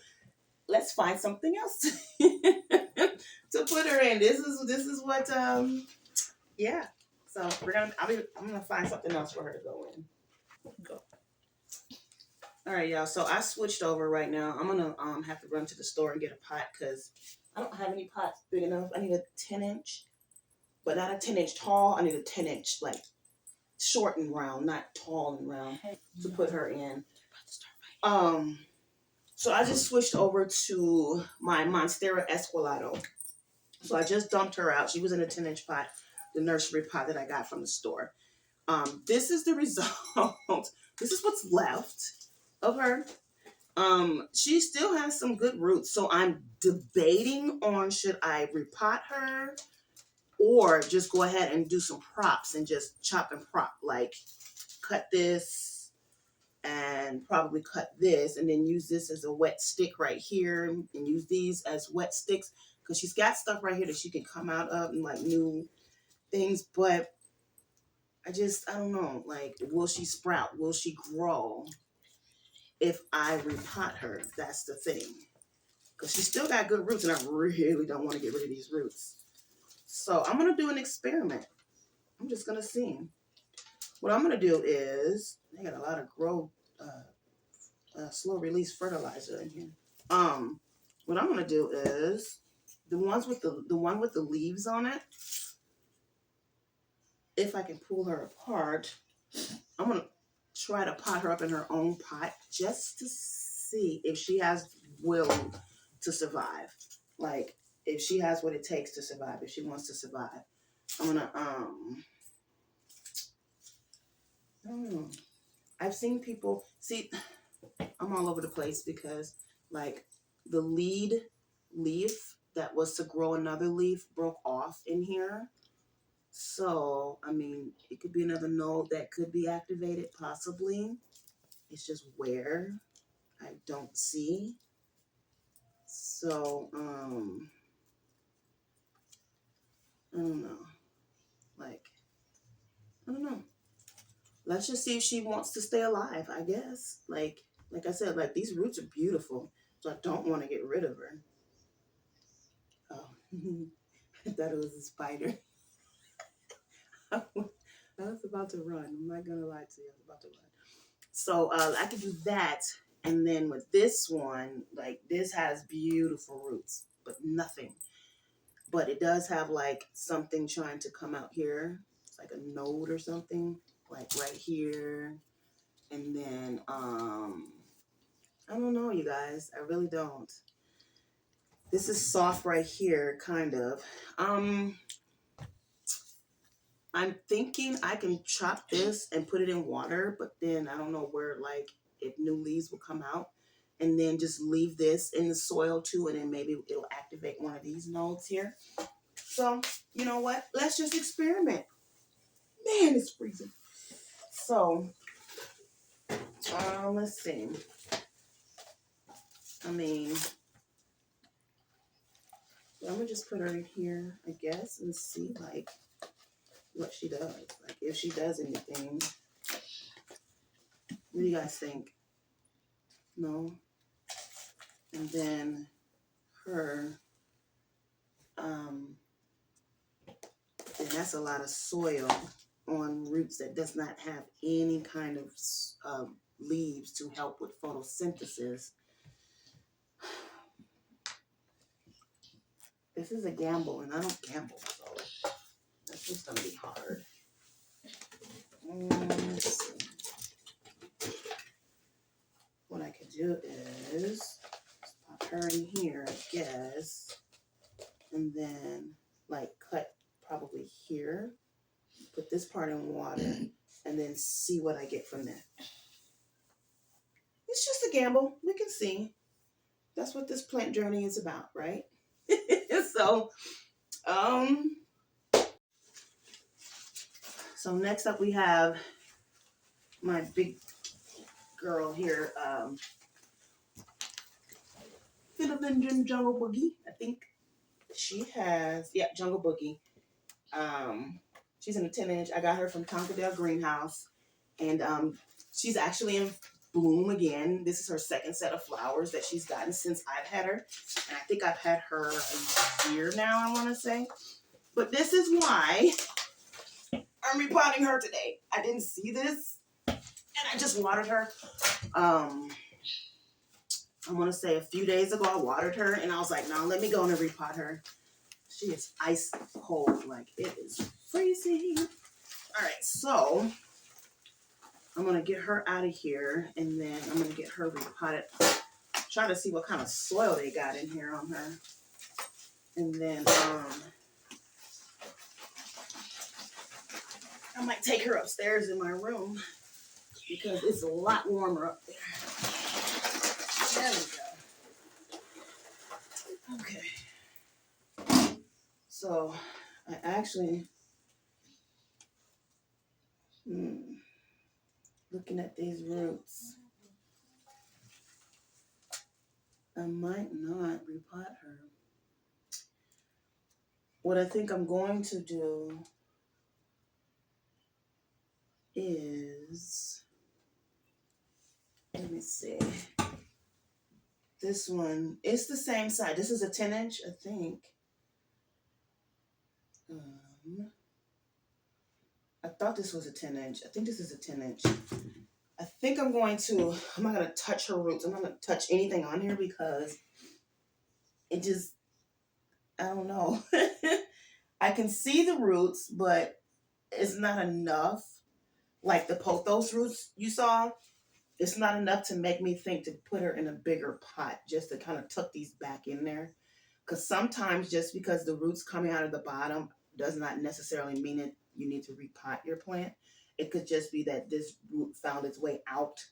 let's find something else to put her in. This is what, yeah. So, I'm going to find something else for her to go in. Go. All right, y'all. So, I switched over right now. I'm going to have to run to the store and get a pot because I don't have any pots big enough. I need a 10-inch, but not a 10-inch tall. I need a 10-inch, like, short and round, not tall and round, to put her in. So I just switched over to my Monstera Esqualado. So I just dumped her out. She was in a 10-inch pot, the nursery pot that I got from the store. This is the result. This is what's left of her. She still has some good roots. So I'm debating on should I repot her or just go ahead and do some props and just chop and prop, like cut this and probably cut this and then use this as a wet stick right here and use these as wet sticks because she's got stuff right here that she can come out of and like new things. But I don't know, like, will she sprout? Will she grow if I repot her? That's the thing. Because she's still got good roots and I really don't want to get rid of these roots. So I'm going to do an experiment. I'm just going to see. What I'm going to do is, they got a lot of slow release fertilizer in here. What I'm going to do is, the one with the leaves on it, if I can pull her apart, I'm going to try to pot her up in her own pot just to see if she has will to survive. Like, if she has what it takes to survive, if she wants to survive. I'm going to, I don't know. I've seen people, see, I'm all over the place because, like, the lead leaf that was to grow another leaf broke off in here. So, I mean, it could be another node that could be activated, possibly. It's just where I don't see. So, I don't know. Like, I don't know. Let's just see if she wants to stay alive, I guess. Like I said, like, these roots are beautiful, so I don't want to get rid of her. Oh, I thought it was a spider. I was about to run. I'm not going to lie to you. I was about to run. So I could do that. And then with this one, like, this has beautiful roots, but nothing. But it does have, like, something trying to come out here. It's like a node or something, like right here. And then, I don't know, you guys. I really don't. This is soft right here, kind of. I'm thinking I can chop this and put it in water, but then I don't know where, like, if new leaves will come out. And then just leave this in the soil too, and then maybe it'll activate one of these nodes here. So, you know what? Let's just experiment. Man, it's freezing. So, let's see. I mean, I'm gonna just put her in here, I guess, and see, like, what she does. Like, if she does anything. What do you guys think? No? And then her, and that's a lot of soil on roots that does not have any kind of leaves to help with photosynthesis. This is a gamble, and I don't gamble. So This one's gonna be hard. Let's see. What I could do is pop her in here, I guess, and then like cut probably here, put this part in water, and then see what I get from that. It's just a gamble. We can see. That's what this plant journey is about, right? So, so next up we have my big girl here, Philodendron Jungle Boogie. I think she has, yeah, Jungle Boogie. She's in a 10-inch. I got her from Tonkadale Greenhouse, and she's actually in bloom again. This is her second set of flowers that she's gotten since I've had her, and I think I've had her a year now, I want to say. But this is why I'm repotting her today. I didn't see this, and I just watered her. I want to say a few days ago I watered her, and I was like, no, let me go and repot her. She is ice cold, like it is freezing. All right, so I'm gonna get her out of here, and then I'm gonna get her repotted. Try to see what kind of soil they got in here on her, and then I might take her upstairs in my room because it's a lot warmer up there. There we go. Okay. So I actually, looking at these roots, I might not repot her. What I think I'm going to do is, let me see. This one, it's the same size. This is a 10-inch, I think. I thought this was a 10-inch. I think this is a 10-inch. I think I'm not going to touch her roots. I'm not going to touch anything on here because it just, I don't know. I can see the roots, but it's not enough. Like the pothos roots you saw, it's not enough to make me think to put her in a bigger pot just to kind of tuck these back in there. Because sometimes just because the roots coming out of the bottom does not necessarily mean that you need to repot your plant. It could just be that this root found its way out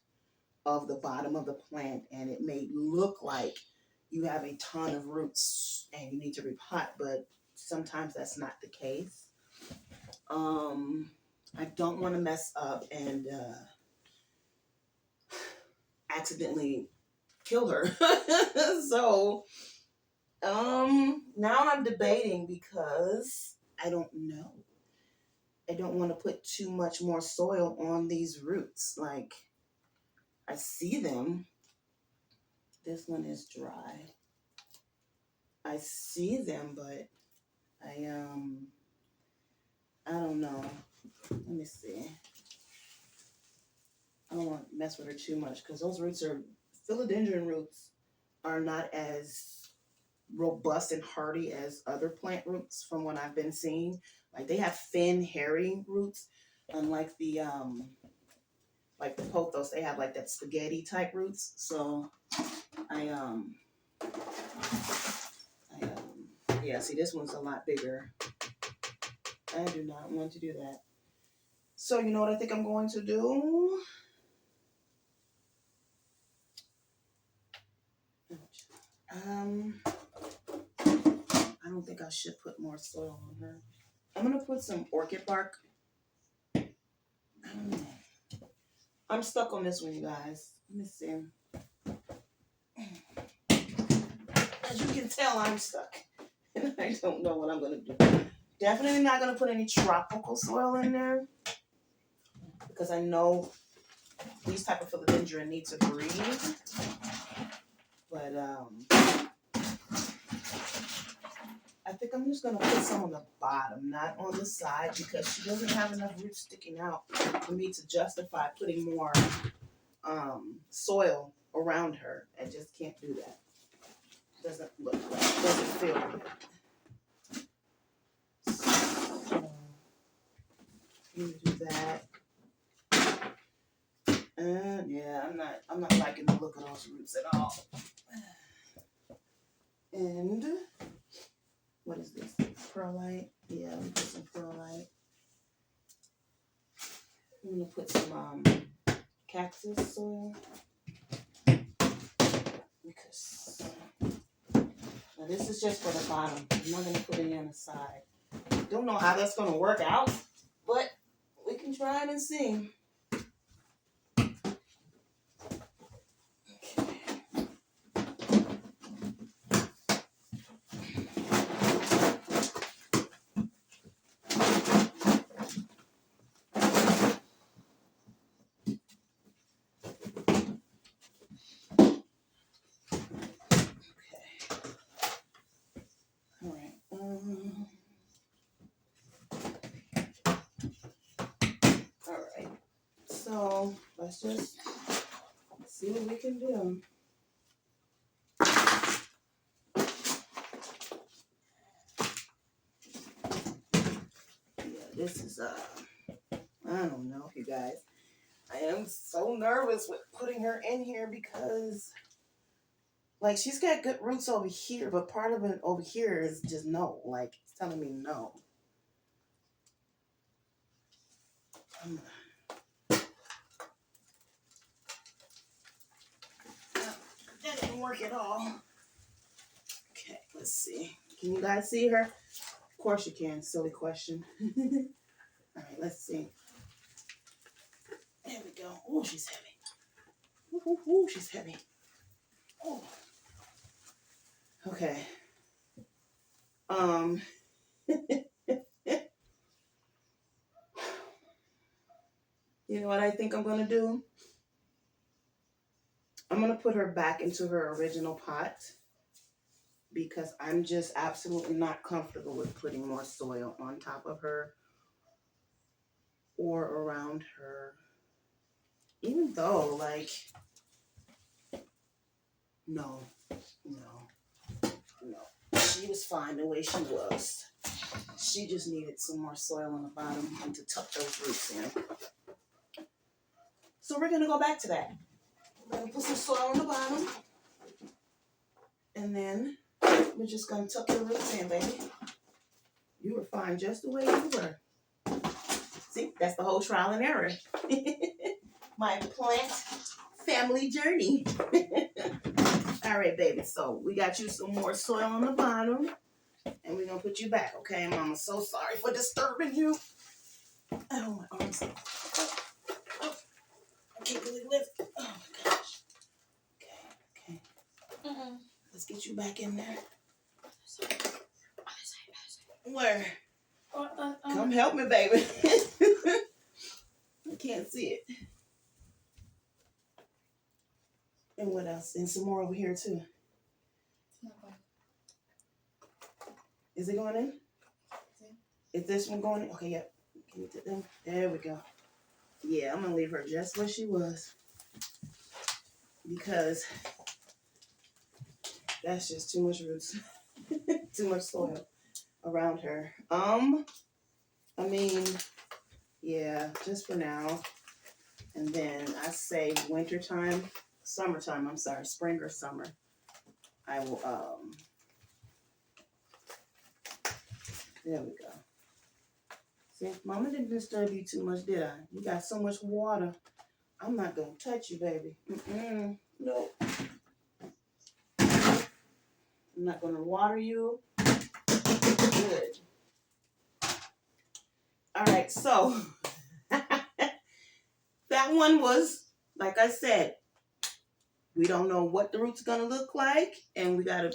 of the bottom of the plant, and it may look like you have a ton of roots and you need to repot, but sometimes that's not the case. I don't want to mess up and accidentally kill her. So now I'm debating because I don't know. I don't want to put too much more soil on these roots. Like, I see them. This one is dry. I see them, but I don't know. Let me see. I don't want to mess with her too much because those roots are, philodendron roots are not as robust and hardy as other plant roots from what I've been seeing. Like they have thin, hairy roots, unlike the like the pothos, they have like that spaghetti type roots. So yeah, see this one's a lot bigger. I do not want to do that. So you know what I think I'm going to do? I don't think I should put more soil on her. I'm gonna put some orchid bark. I don't know. I'm stuck on this one, you guys. Let me see. As you can tell, I'm stuck. And I don't know what I'm gonna do. Definitely not gonna put any tropical soil in there because I know these type of philodendron need to breathe. But I think I'm just gonna put some on the bottom, not on the side, because she doesn't have enough roots sticking out for me to justify putting more soil around her. I just can't do that. Doesn't look right. Doesn't feel good. So, Let me do that. Yeah, I'm not liking the look of those roots at all. And what is this? Perlite? Yeah, let me put some perlite. I'm gonna put some cactus soil because now this is just for the bottom. I'm not gonna put any on the side. Don't know how that's gonna work out, but we can try it and see. All right. All right. So let's just see what we can do. Yeah, this is I don't know, you guys. I am so nervous with putting her in here because, like, she's got good roots over here, but part of it over here is just no. Like, it's telling me no. That didn't work at all. Okay, let's see. Can you guys see her? Of course you can. Silly question. All right, let's see. There we go. Oh, she's heavy. Ooh, she's heavy. Oh. Okay. You know what I think I'm gonna do? I'm gonna put her back into her original pot because I'm just absolutely not comfortable with putting more soil on top of her or around her. Even though, like, no. She was fine the way she was. She just needed some more soil on the bottom and to tuck those roots in. So we're gonna go back to that. We're gonna put some soil on the bottom. And then we're just gonna tuck your roots in, baby. You were fine just the way you were. See, that's the whole trial and error. My plant family journey. All right, baby. So we got you some more soil on the bottom. And we're going to put you back, okay, Mama? So sorry for disturbing you. Oh, my arms. Oh, I can't really lift. Oh, my gosh. Okay. Let's get you back in there. Where? Come help me, baby. I can't see it. And what else? And some more over here, too. Is it going in? Is this one going in? Okay, yep. Can you get them? There we go. Yeah, I'm going to leave her just where she was. Because that's just too much roots. Too much soil around her. I mean, yeah, just for now. And then I say summertime, I'm sorry, spring or summer. I will, there we go. See, Mama didn't disturb you too much, did I? You got so much water. I'm not going to touch you, baby. No. I'm not going to water you. Good. All right, so that one was, like I said, we don't know what the root's going to look like, and we got to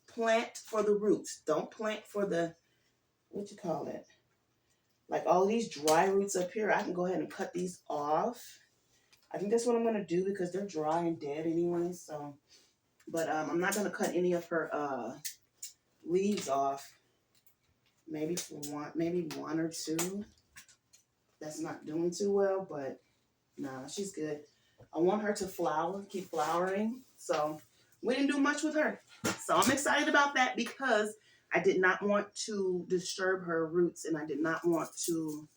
plant for the roots. Don't plant for the, what you call it? Like all these dry roots up here, I can go ahead and cut these off. I think that's what I'm going to do because they're dry and dead anyway, so. But I'm not going to cut any of her leaves off. Maybe one or two. That's not doing too well, but no, she's good. I want her to flower, keep flowering. So we didn't do much with her. So I'm excited about that because I did not want to disturb her roots and I did not want to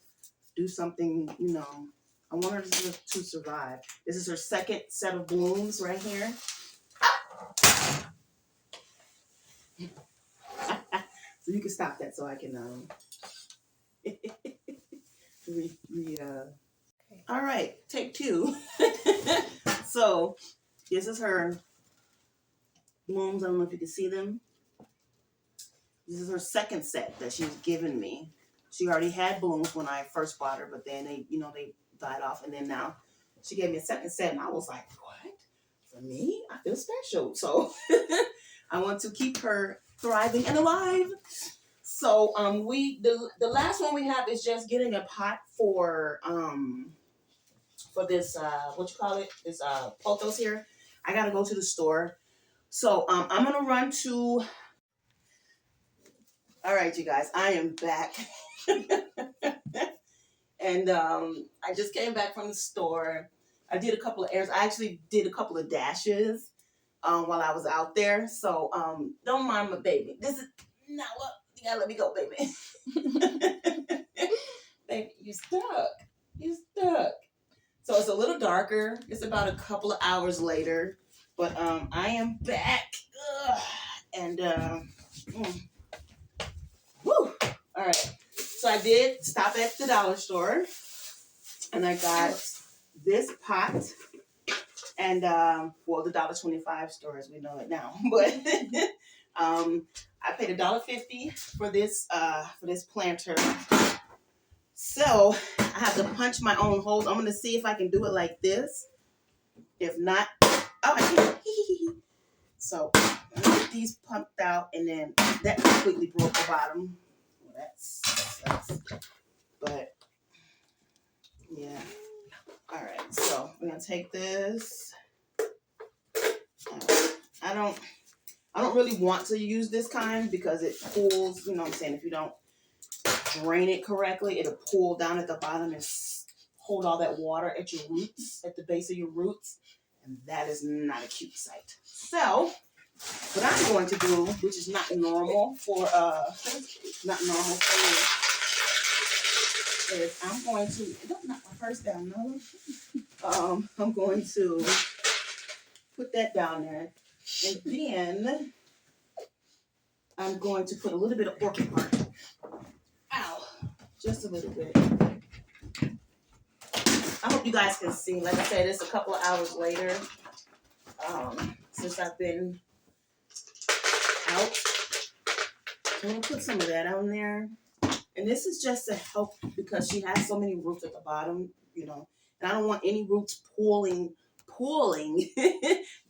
do something, you know. I want her to survive. This is her second set of blooms right here. So you can stop that so I can All right, take two. So this is her blooms. I don't know if you can see them. This is her second set that she's given me. She already had blooms when I first bought her, but then they died off, and then now she gave me a second set, and I was like, what? For me? I feel special. So I want to keep her thriving and alive. So the last one we have is just getting a pot for this what you call it? This pothos here. I gotta go to the store. So I'm gonna run to. All right, you guys, I am back. And I just came back from the store. I did a couple of errands. I actually did a couple of dashes while I was out there. So don't mind my baby. This is now what you gotta let me go, baby. Baby, you stuck. You stuck. So it's a little darker. It's about a couple of hours later, but I am back. Ugh. And woo. All right. So I did stop at the dollar store, and I got this pot, and well, the $1.25 store as we know it now, but I paid $1.50 for this planter. So I have to punch my own holes. I'm gonna see if I can do it like this. If not, oh, I can't. So I get these pumped out, and then that completely broke the bottom. Well, that's but yeah. All right, so we're gonna take this. I don't really want to use this kind because it pulls. You know what I'm saying? If you don't drain it correctly, it'll pull down at the bottom and hold all that water at your roots, at the base of your roots, and that is not a cute sight. So what I'm going to do, which is not normal for me, is I'm going to don't knock my purse down, no. I'm going to put that down there, and then I'm going to put a little bit of orchid bark. Ow, just a little bit. I hope you guys can see. Like I said, it's a couple of hours later since I've been out. I'm gonna put some of that on there. And this is just to help because she has so many roots at the bottom, you know, and I don't want any roots pulling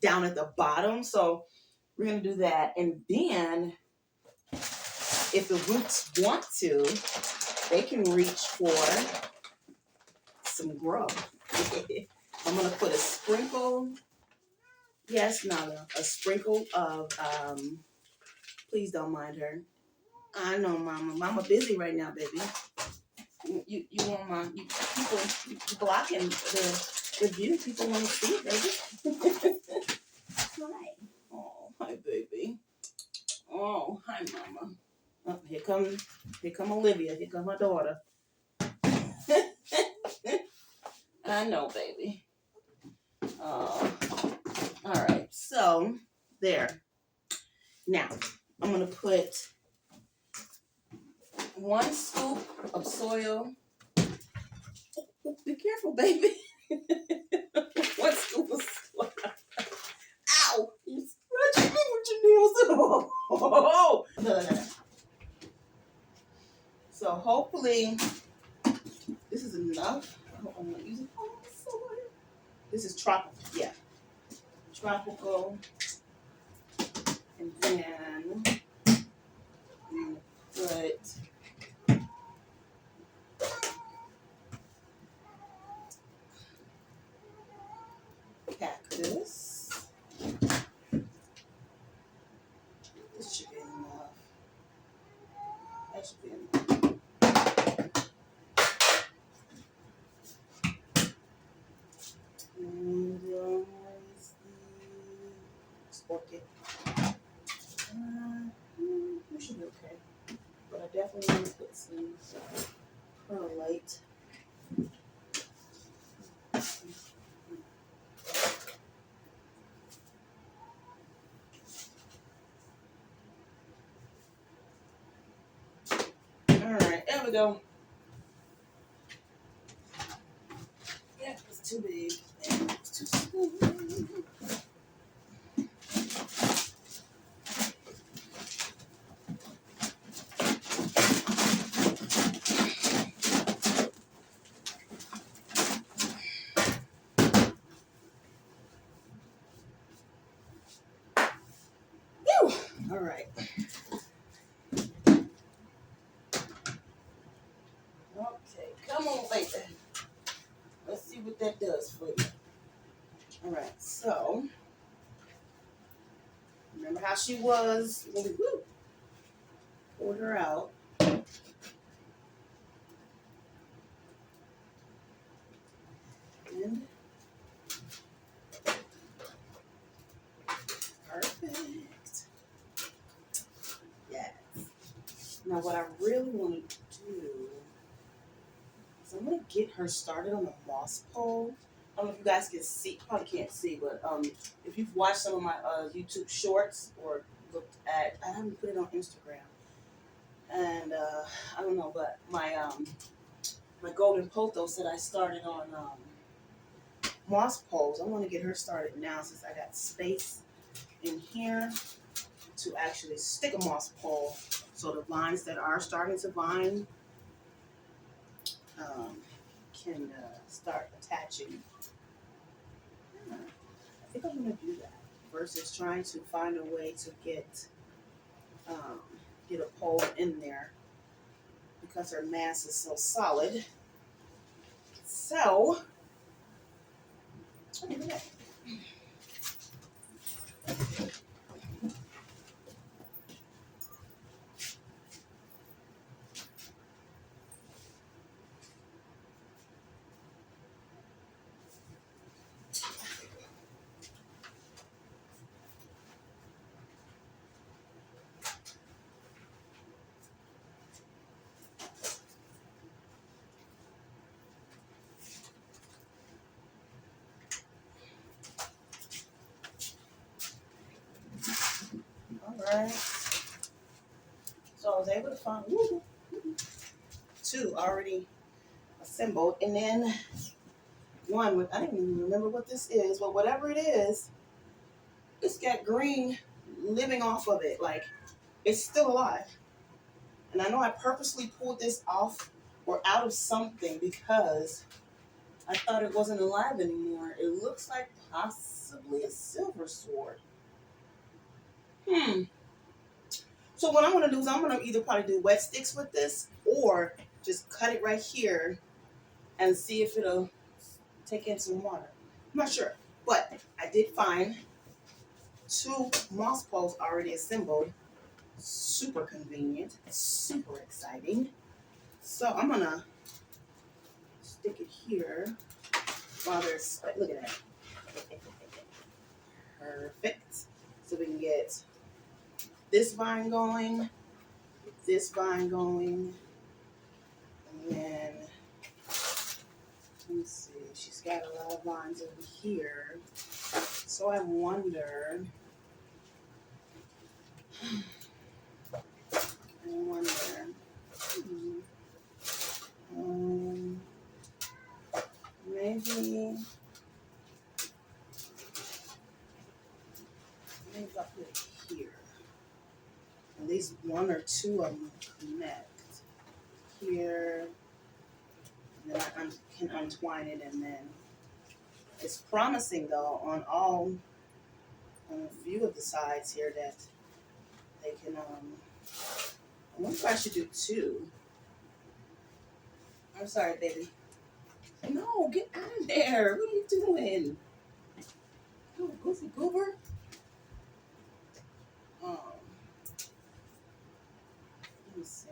down at the bottom. So we're going to do that. And then if the roots want to, they can reach for some grub. I'm going to put a sprinkle. Yes, Nala, a sprinkle of, please don't mind her. I know, Mama. Mama busy right now, baby. You want my you blocking the view. People want to see it, baby. Hi. Oh, hi, baby. Oh, hi, Mama. Oh, here come Olivia. Here come my daughter. I know, baby. All right. So there. Now I'm gonna put 1 scoop of soil. Oh, be careful, baby. 1 scoop of soil. Ow! You scratching me with your nails. Oh. No. So hopefully this is enough. I'm not using all the soil. This is tropical. Yeah. Tropical. And then I'm gonna put cactus. This should be enough. That should be enough. And where's the orchid? We should be okay. But I definitely want to put some perlite we go. Yeah, it's too big. It's too small. Whew. All right. Okay, come on, baby. Let's see what that does for you. All right, so remember how she was when we pulled her out. And perfect. Yes. Now what I really want to do is I'm gonna get her started on the moss pole. I don't know if you guys can see, probably can't see, but if you've watched some of my YouTube shorts or looked at, I haven't put it on Instagram, and I don't know, but my golden pothos that I started on moss poles. I want to get her started now since I got space in here to actually stick a moss pole, so the vines that are starting to vine can start attaching. Yeah, I think I'm gonna do that versus trying to find a way to um, get a pole in there because her mass is so solid. So, look at that. All right. So I was able to find two already assembled, and then one with, I don't even remember what this is, but whatever it is, it's got green living off of it, like it's still alive. And I know I purposely pulled this off or out of something because I thought it wasn't alive anymore. It looks like possibly a silver sword. So what I'm gonna do is I'm gonna either probably do wet sticks with this or just cut it right here and see if it'll take in some water. I'm not sure, but I did find two moss poles already assembled. Super convenient, super exciting. So I'm gonna stick it here while there's, look at that. Perfect. So we can get this vine going, this vine going, and then let me see, she's got a lot of vines over here. So I wonder, hmm, um, maybe I'll put it here. At least one or two of them connect here, and then I can untwine it, and then it's promising though on a few of the sides here that they can I wonder if I should do two. I'm sorry, baby. No, get out of there. What are you doing? Oh, goofy goober. Um, let me see.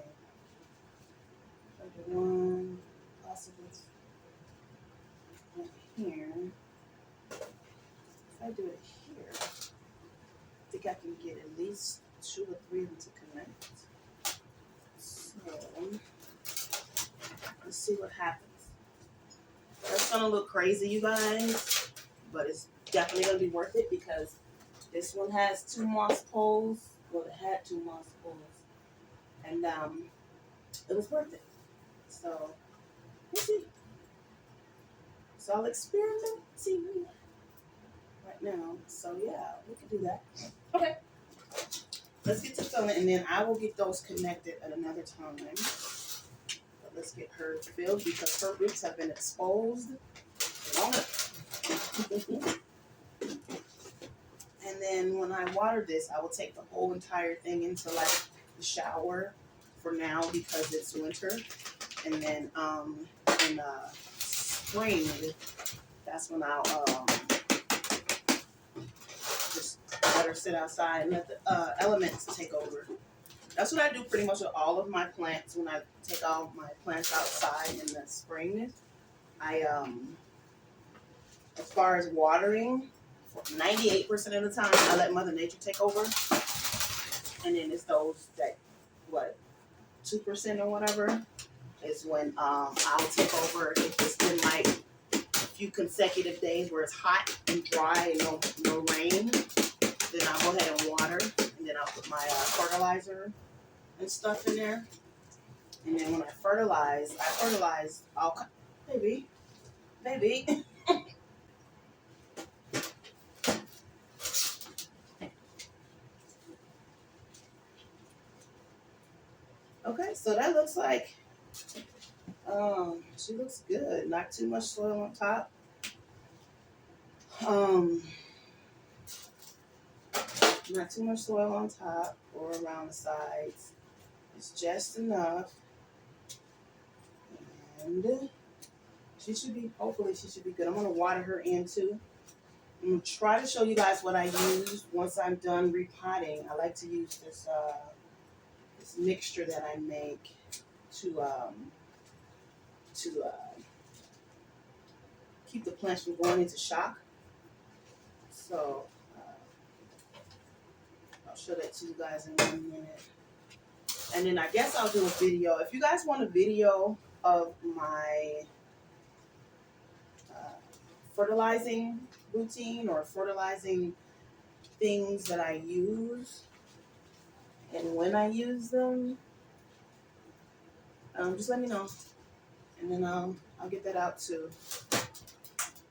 If I do one, possibly right here. If I do it here, I think I can get at least two or three of them to connect. So, let's see what happens. That's gonna look crazy, you guys, but it's definitely gonna be worth it because this one has two moss poles. Well, it had two moss poles, and it was worth it. So let's see. So I'll experiment right now. So yeah, we can do that. Okay. Let's get to filling, and then I will get those connected at another time. But let's get her filled because her roots have been exposed long enough. And then when I water this, I will take the whole entire thing into like the shower for now because it's winter. And then in spring, that's when I'll just let her sit outside and let the elements take over. That's what I do pretty much with all of my plants when I take all my plants outside in the spring. I as far as watering, 98% of the time I let Mother Nature take over, and then it's those that 2% or whatever is when I'll take over if it's been like a few consecutive days where it's hot and dry and no rain. Then I'll go ahead and water, and then I'll put my fertilizer and stuff in there. And then when I fertilize all baby. Okay, so that looks like she looks good. Not too much soil on top. Not too much soil on top or around the sides. It's just enough. And hopefully she should be good. I'm gonna water her in too. I'm gonna try to show you guys what I use once I'm done repotting. I like to use this mixture that I make to keep the plants from going into shock. So I'll show that to you guys in 1 minute. And then I guess I'll do a video. If you guys want a video of my fertilizing routine or fertilizing things that I use and when I use them, just let me know. And then I'll get that out too.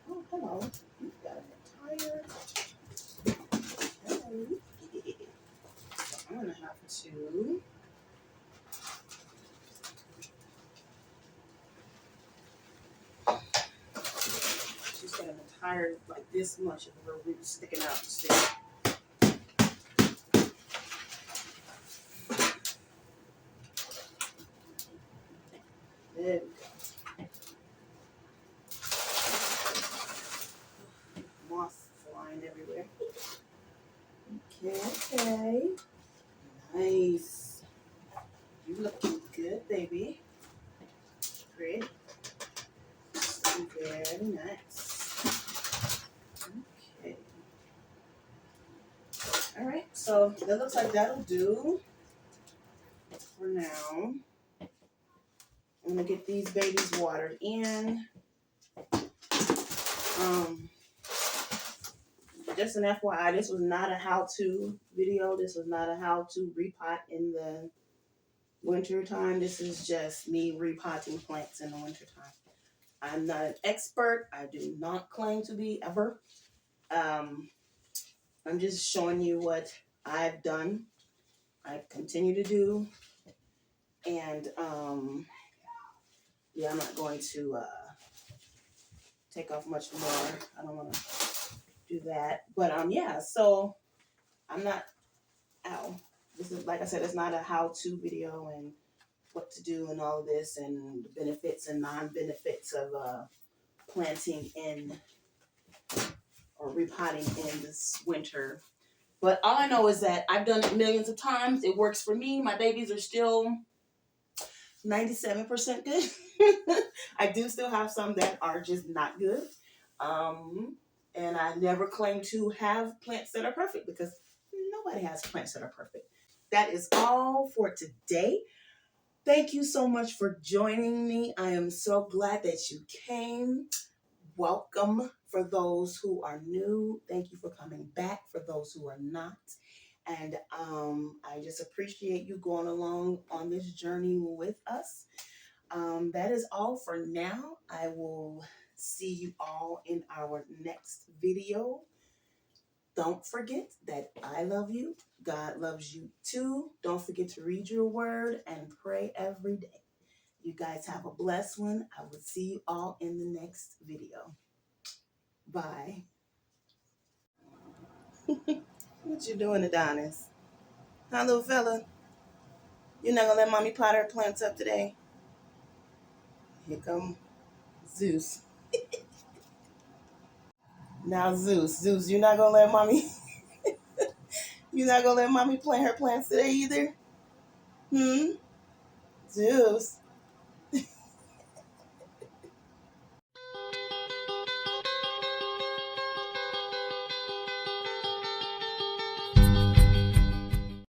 Oh, hello. You got a tire. Hello. So I'm gonna have to she's got an entire like this much of her roots sticking out still. There we go. Moss flying everywhere. Okay. Nice. You looking good, baby. Great. Very nice. Okay. All right. So that looks like that'll do for now. I'm gonna get these babies watered in. Just an FYI, this was not a how-to video. This was not a how-to repot in the winter time. This is just me repotting plants in the winter time. I'm not an expert. I do not claim to be ever. I'm just showing you what I've done. I continue to do. And yeah, I'm not going to take off much more. I don't want to do that. But yeah, so I'm not this is, like I said, it's not a how-to video and what to do and all of this and the benefits and non-benefits of planting in or repotting in this winter. But all I know is that I've done it millions of times. It works for me. My babies are still 97% good. I do still have some that are just not good. And I never claim to have plants that are perfect because nobody has plants that are perfect. That is all for today. Thank you so much for joining me. I am so glad that you came. Welcome for those who are new. Thank you for coming back for those who are not. And I just appreciate you going along on this journey with us. that is all for now. I will see you all in our next video. Don't forget that I love you. God loves you too. Don't forget to read your word and pray every day. You guys have a blessed one. I will see you all in the next video. Bye. What you doing, Adonis? Huh, little fella? You're not gonna let mommy pot her plants up today? Here come Zeus. Now Zeus, you're not gonna let mommy you're not gonna let mommy plant her plants today either? Zeus.